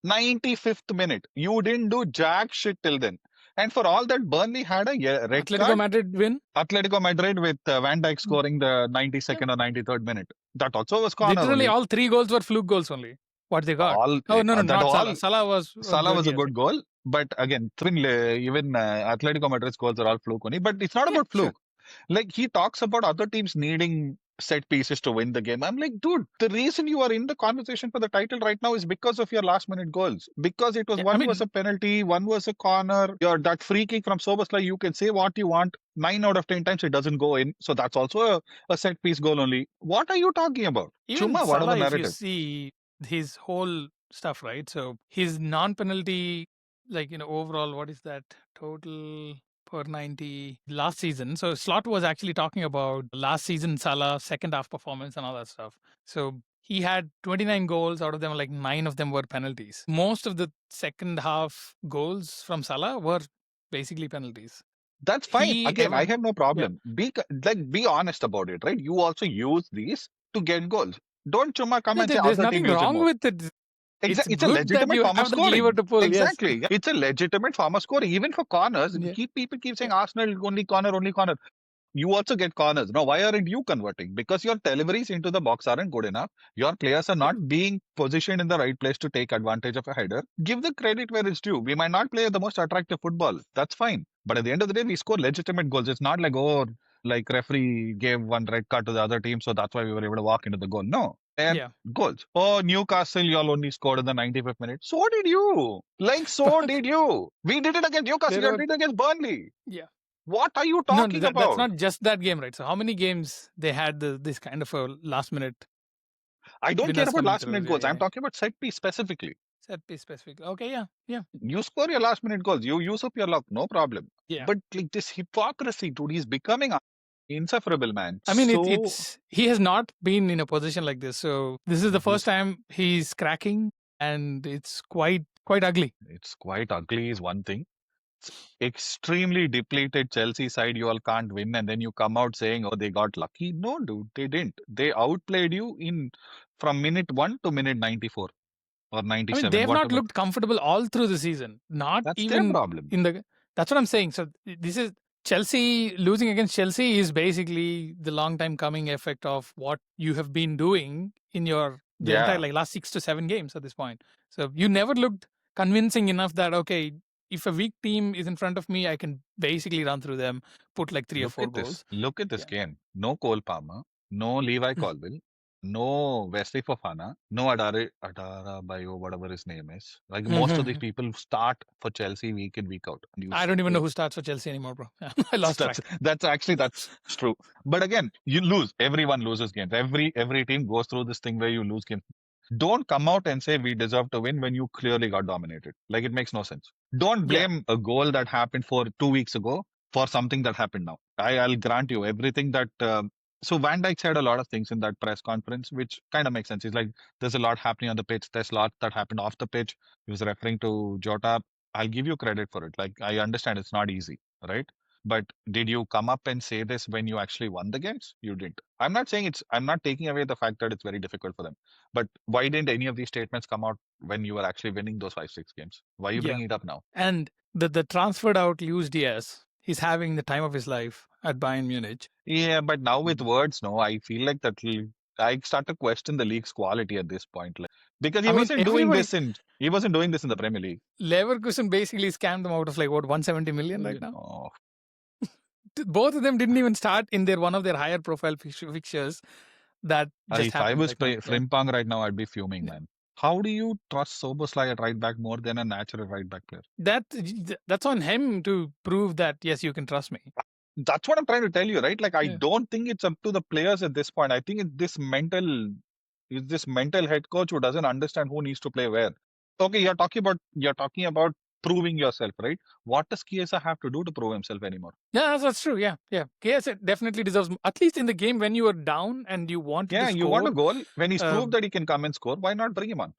minute. 95th minute. You didn't do jack shit till then. And for all that, Burnley had a red Atletico card. Madrid win. Atletico Madrid with Van Dijk scoring the 92nd or 93rd minute. That also was corner Literally, only. all 3 goals were fluke goals only. What they got? No, not Salah. Salah was a good goal. But again, even Atletico Madrid's goals are all fluke only. But it's not about fluke. Sure. Like, he talks about other teams needing set pieces to win the game. I'm like, dude, the reason you are in the conversation for the title right now is because of your last minute goals. Because it was one was a penalty, one was a corner. That free kick from Soboslai, you can say what you want. 9 out of 10 times it doesn't go in. So that's also a set piece goal only. What are you talking about? Even Chuma, Salah, what are the narrative? if you see his whole stuff, right? So his non-penalty, overall, what is that total per 90 last season? So Slot was actually talking about last season Salah second half performance and all that stuff. So he had 29 goals, out of them like 9 of them were penalties. Most of the second half goals from Salah were basically penalties. That's fine. Again, I have no problem. Be honest about it, right? You also use these to get goals. Don't Chuma come and say there's other nothing team wrong with it. It's It's a good that legitimate you form of have that lever scoring. to pull. Yes. Exactly. Yeah. It's a legitimate form of scoring. Even for corners, Yeah. people keep Yeah. saying Arsenal only corner, only corner. You also get corners. Now, why aren't you converting? Because your deliveries into the box aren't good enough. Your players are Yeah. not being positioned in the right place to take advantage of a header. Give the credit where it's due. We might not play the most attractive football. That's fine. But at the end of the day, we score legitimate goals. It's not like, oh, like referee gave one red card to the other team, so that's why we were able to walk into the goal. No. And Yeah. goals. Oh, Newcastle, you all only scored in the 95th minute. So did you. Like, so But did you. We did it against Newcastle. there You were, did it against Burnley. yeah. What are you No, talking that's about? not just that game, right? So how many games they had this kind of a last minute I don't care winners about coming last through? minute Yeah, goals. I'm yeah. talking about set piece specifically. Set piece specific. Okay, yeah, yeah, You score your last minute goals. You use up your luck. No problem. yeah. But like this hypocrisy, dude, he's becoming insufferable, man. I mean, So it's he has not been in a position like this, so this is the first he's time he's cracking, and it's quite ugly. it's quite ugly is one thing. It's extremely depleted Chelsea side. You all can't win, and then you come out saying, "Oh, they got lucky." No, dude, they didn't. They outplayed you in from minute 1 to minute 94 or I mean, they 97, have not whatever. looked comfortable all through the season. Not That's their even problem. in the. That's what I'm saying. So this is Chelsea losing against Chelsea is basically the long time coming effect of what you have been doing in your the entire Yeah. like last 6 to 7 games at this point. So you never looked convincing enough that okay, if a weak team is in front of me, I can basically run through them, put like three or Look four at this. goals. Look at this Yeah. game. No Cole Palmer, no Levi Colville, no Wesley Fofana, no Adara Bayo, whatever his name is. Like most of these people start for Chelsea week in, week out. And I don't even know who starts for Chelsea anymore, bro. I lost that's track. that's true. But again, you lose. Everyone loses games. Every team goes through this thing where you lose games. Don't come out and say we deserve to win when you clearly got dominated. Like it makes no sense. Don't Yeah. blame a goal that happened for 2 weeks ago for something that happened now. I'll grant you everything that. So Van Dijk said a lot of things in that press conference, which kind of makes sense. He's like, "There's a lot happening on the pitch. There's a lot that happened off the pitch." He was referring to Jota. I'll give you credit for it. Like I understand it's not easy, right? But did you come up and say this when you actually won the games? You didn't. I'm not saying it's. I'm not taking away the fact that it's very difficult for them. But why didn't any of these statements come out when you were actually winning those 5, 6 games? Why are you Yeah. bringing it up now? And the transferred out Luis Diaz, he's having the time of his life at Bayern Munich. Yeah, but now with Mhm. words, no, I feel like that. I start to question the league's quality at this point, like because I mean, everybody, he wasn't doing this in the Premier League. Leverkusen basically scammed them out of like what 170 million right You now. know, Both of them didn't even start in their one of their higher profile fixtures. That just if I happened was right now. Yeah. Frimpong right now, I'd be fuming, Yeah. man. How do you trust Soboslai at right back more than a natural right back player? That's on him to prove that yes, you can trust me. That's what I'm trying to tell you, right? Like I Yeah. don't think it's up to the players at this point. I think it's this mental head coach who doesn't understand who needs to play where. Okay, you're talking about proving yourself, right? What does Chiesa have to do to prove himself anymore? Yeah, that's true. Yeah, yeah. KS definitely deserves at least in the game when you were down and you wanted to Yeah, you want score. a goal when he's Uh, proved that he can come and score. Why not bring him on?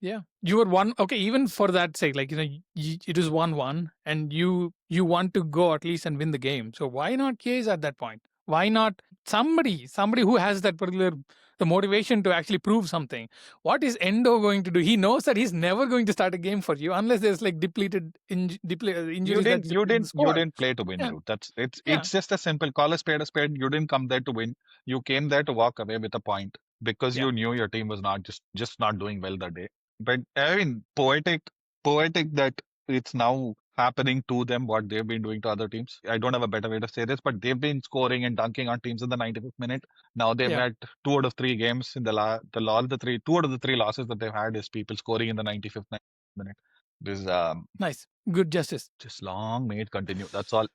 Yeah, you were one. Okay, even for that sake, like it is 1-1, and you want to go at least and win the game. So why not Case at that point? Why not somebody who has that particular the motivation to actually prove something? What is Endo going to do? He knows that he's never going to start a game for you unless there's like injuries that's in the You squad. didn't play to win, Yeah, dude. yeah, It's just a simple call a spade a spade. You didn't come there to win. You came there to walk away with a point because yeah, you knew your team was not just not doing well that day. But I mean, poetic that it's now happening to them what they've been doing to other teams. I don't have a better way to say this, but they've been scoring and dunking on teams in the 95th minute. Now they've yeah. had 2 out of 3 games in all the three 2 out of the 3 losses that they've had is people scoring in the 95th minute. This is Nice, good justice. just long may it continue. That's all.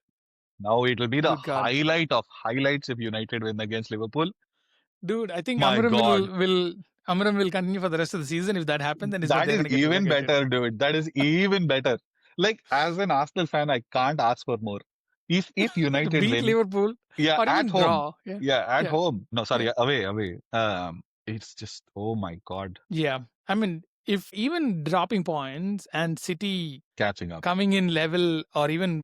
Now it will be the Good God, highlight of highlights if United win against Liverpool. dude. I think My Amram God. will continue for the rest of the season. If that happens, then is what That they're is going to get even relegated. better, dude. That is even better. Like as an Arsenal fan, I can't ask for more. If To United beat win, Liverpool yeah, or at even home. draw. Yeah, Yeah, at yeah, home. No, yeah, sorry, away. It's just oh my God, yeah. I mean, if even dropping points and City catching up. coming in level or even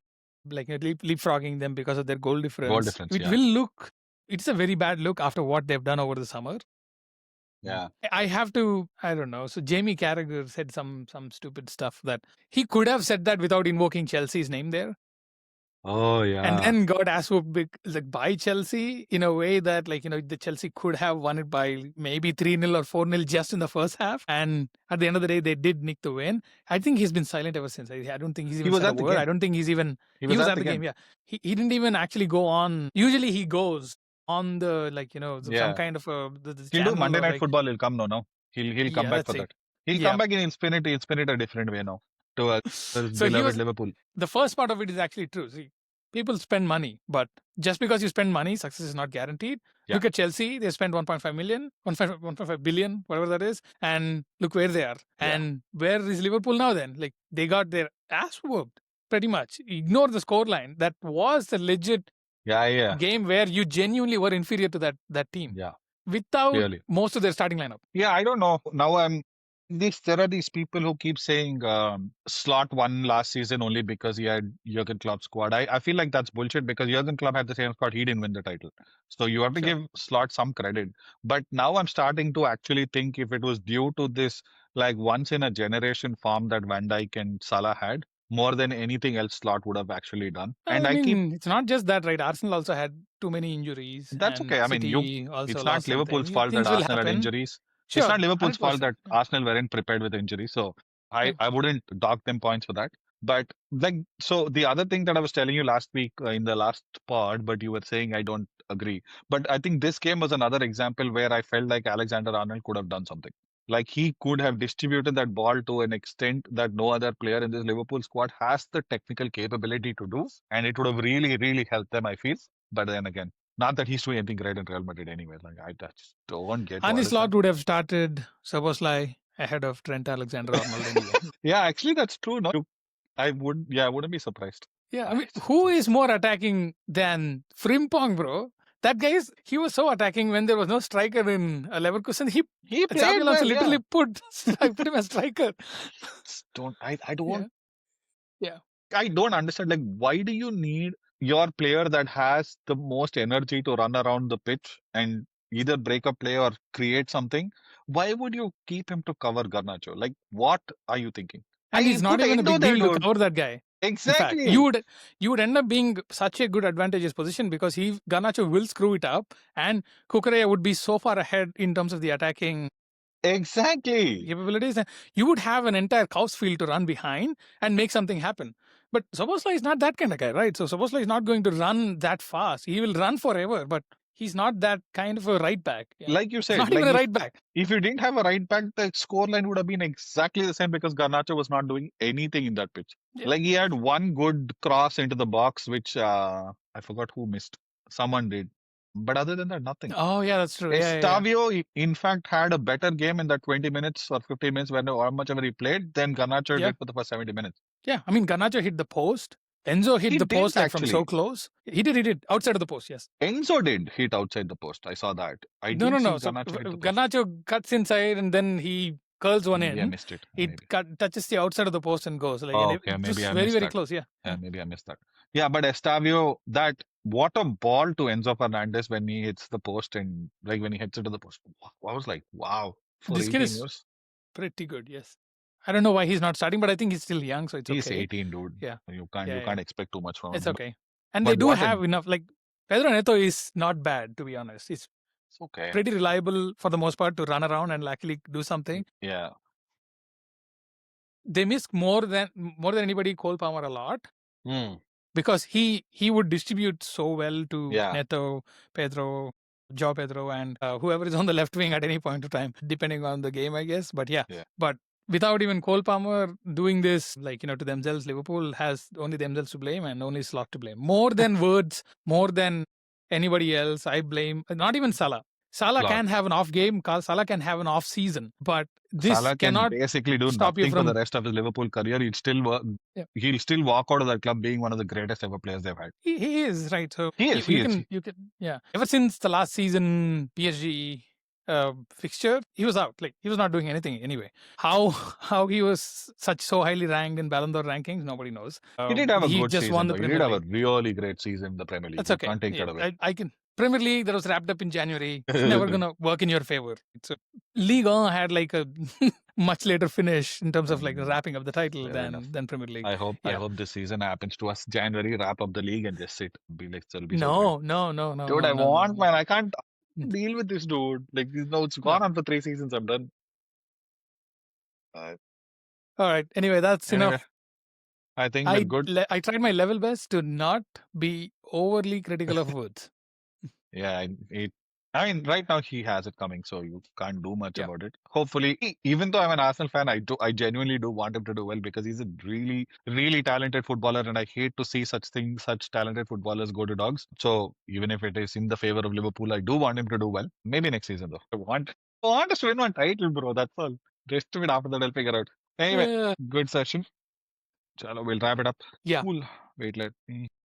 like leapfrogging them because of their goal Goal difference, difference, it yeah. will look. It's a very bad look after what they've done over the summer. Yeah. I have to, I don't know. So Jamie Carragher said some stupid stuff that he could have said that without invoking Chelsea's name there. Oh And yeah. then got asked like by Chelsea in a way that, like, the Chelsea could have won it by maybe 3-0 or 4-0 just in the first half. And at the end of the day, they did nick the win. I think he's been silent ever since. I don't think he's He even was said a at the word. I game. don't think He he was was at at the the game. game. Yeah. He didn't even actually go on. Usually he goes on the, like, some Yeah. kind of the He'll do channel Monday or Night like, Football. He'll come no. He'll come yeah, back that's for it. that. He'll come Yeah. back in Infinity. He'll spin it a different way now to his So he beloved was Liverpool. the first part of it is actually true. See, people spend money, but just because you spend money, success is not guaranteed. Yeah. Look at Chelsea; they spent 1.5 million, 1.5 billion, whatever that is, and look where they are. Yeah. And where is Liverpool now? Then, like, they got their ass whooped pretty much. Ignore the scoreline. That was the legit Yeah. game where you genuinely were inferior to that team Yeah. without Clearly. most of their starting lineup. Yeah, I don't know. Now there are these people who keep saying Slot won last season only because he had Jurgen Klopp's squad. I feel like that's bullshit because Jurgen Klopp had the same squad. He didn't win the title. So you have to Sure. give Slot some credit. But now I'm starting to actually think if it was due to this like once in a generation form that Van Dijk and Salah had, more than anything else Slot would have actually done. And I I keep mean, it's not just that, right? Arsenal also had too many injuries, That's and okay. I mean, City also it's not lost something. Liverpool's fault that Things will Arsenal had happen. injuries. It's Sure, not Liverpool's fault 100%. that Arsenal weren't prepared with injuries. So Yeah. I wouldn't dock them points for that. But like, so the other thing that I was telling you last week in the last pod, but you were saying I don't agree. But I think this game was another example where I felt like Alexander Arnold could have done something. Like he could have distributed that ball to an extent that no other player in this Liverpool squad has the technical capability to do. And it would have really, really helped them, I feel. But then again, not that he's doing anything great in Real Madrid anyway. Like I just don't get Arne what is Slot that. would have started Szoboszlai ahead of Trent Alexander-Arnold anyway. Yeah, actually that's true. No, I wouldn't be surprised. Yeah, I I mean, who is just more attacking than Frimpong, bro? That guy he was so attacking when there was no striker in Leverkusen. he Xabi played Alonso well. Yeah, literally put him as striker. don't I Yeah, don't yeah. I don't understand. Like, why do you need your player that has the most energy to run around the pitch and either break a play or create something? Why would you keep him to cover Garnacho? Like, what are you thinking? And it's I not put even a Endo big there, deal to dude. cover that guy. In fact, Exactly. you would end up being such a good advantageous position because Garnacho will screw it up, and Kukureya would be so far ahead in terms of the attacking Exactly. capabilities, and you would have an entire cow's field to run behind and make something happen. But Soboslai is not that kind of guy, right? So Soboslai is not going to run that fast. He will run forever, but he's not that kind of a right back. Yeah. Like you He's said, not like even a right back. if you didn't have a right back, the scoreline would have been exactly the same because Garnacho was not doing anything in that pitch. Yeah. Like he had one good cross into the box, which I forgot who missed. Someone did. But other than that, nothing. Oh, yeah, that's true. Yeah. Estavio, in fact, had a better game in that 20 minutes or 15 minutes, when how much ever he played, than Garnacho Yeah. did for the first 70 minutes. Yeah. I mean, Garnacho hit the post. Enzo hit He the post didn't like from so actually. close. He did outside of the post. Yes. Enzo did hit outside the post. I saw that. I No. didn't see So Garnacho hit the post. Garnacho cuts inside and then he curls one Maybe I in. missed it. It Maybe. touches the outside of the post and goes. Like, Oh, and okay, it maybe was I very, missed very that. close. Yeah. Yeah, maybe I missed that. Yeah, but Estavio, what a ball to Enzo Fernandez when he hits the post and like when he hits it to the post. I was like, wow, for This kid 18 is years. pretty good. Yes. I don't know why he's not starting, but I think he's still young, so it's He's okay. 18, dude. Yeah. You Yeah. can't expect too much from It's him. okay. And they But do what have enough. Like, Pedro Neto is not bad, to be honest. He's it's okay. pretty reliable for the most part to run around and actually do something. Yeah. They miss more than anybody Cole Palmer a lot Mm. because he would distribute so well to Yeah. Neto, Pedro, Joao Pedro, and whoever is on the left wing at any point of time, depending on the game, I guess. But yeah. But without even Cole Palmer doing this, like, to themselves, Liverpool has only themselves to blame and only Slot to blame. More than words, more than anybody else, I blame not even Salah. Salah Slot. can have an off game. Salah can have an off season, but this Salah can cannot basically do stop you nothing for the from. rest of his Liverpool career. He'll still work. Yeah. He'll still walk out of that club being one of the greatest ever players they've had. He is right. So He is. you can yeah. Ever since the last season PSG fixture, he was out. Like, he was not doing anything anyway. How he was so highly ranked in Ballon d'Or rankings, nobody knows. He did have a He good just season, won the though. He Premier did have a League. really great season in the Premier League. That's You okay. can't take that away. I can Premier League that was wrapped up in January is never gonna work in your favor. So Ligue 1 had like a much later finish in terms of like wrapping up the title Fair enough. than Premier League. I Yeah. hope this season happens to us. January, wrap up the league and just sit. Be like, it'll be so great. No, no, no, no, Dude, no, I no, no, want, no. man. I can't Mm. deal with this, dude. Like, no, it's No. gone on for 3 seasons. I'm done. Uh, All right. Anyway, that's anyway, enough. I think we're good. I tried my level best to not be overly critical of Woods. Yeah, I mean, right now he has it coming, so you can't do much Yeah. about it. Hopefully, even though I'm an Arsenal fan, I genuinely do want him to do well because he's a really, really talented footballer, and I hate to see such talented footballers go to dogs. So even if it is in the favor of Liverpool, I do want him to do well. Maybe next season though. I want us to win one title, bro. That's all. Rest of it after that, I'll figure out. Anyway, Yeah. good session. Chalo, we'll wrap it up. Yeah. Cool. Wait, let me.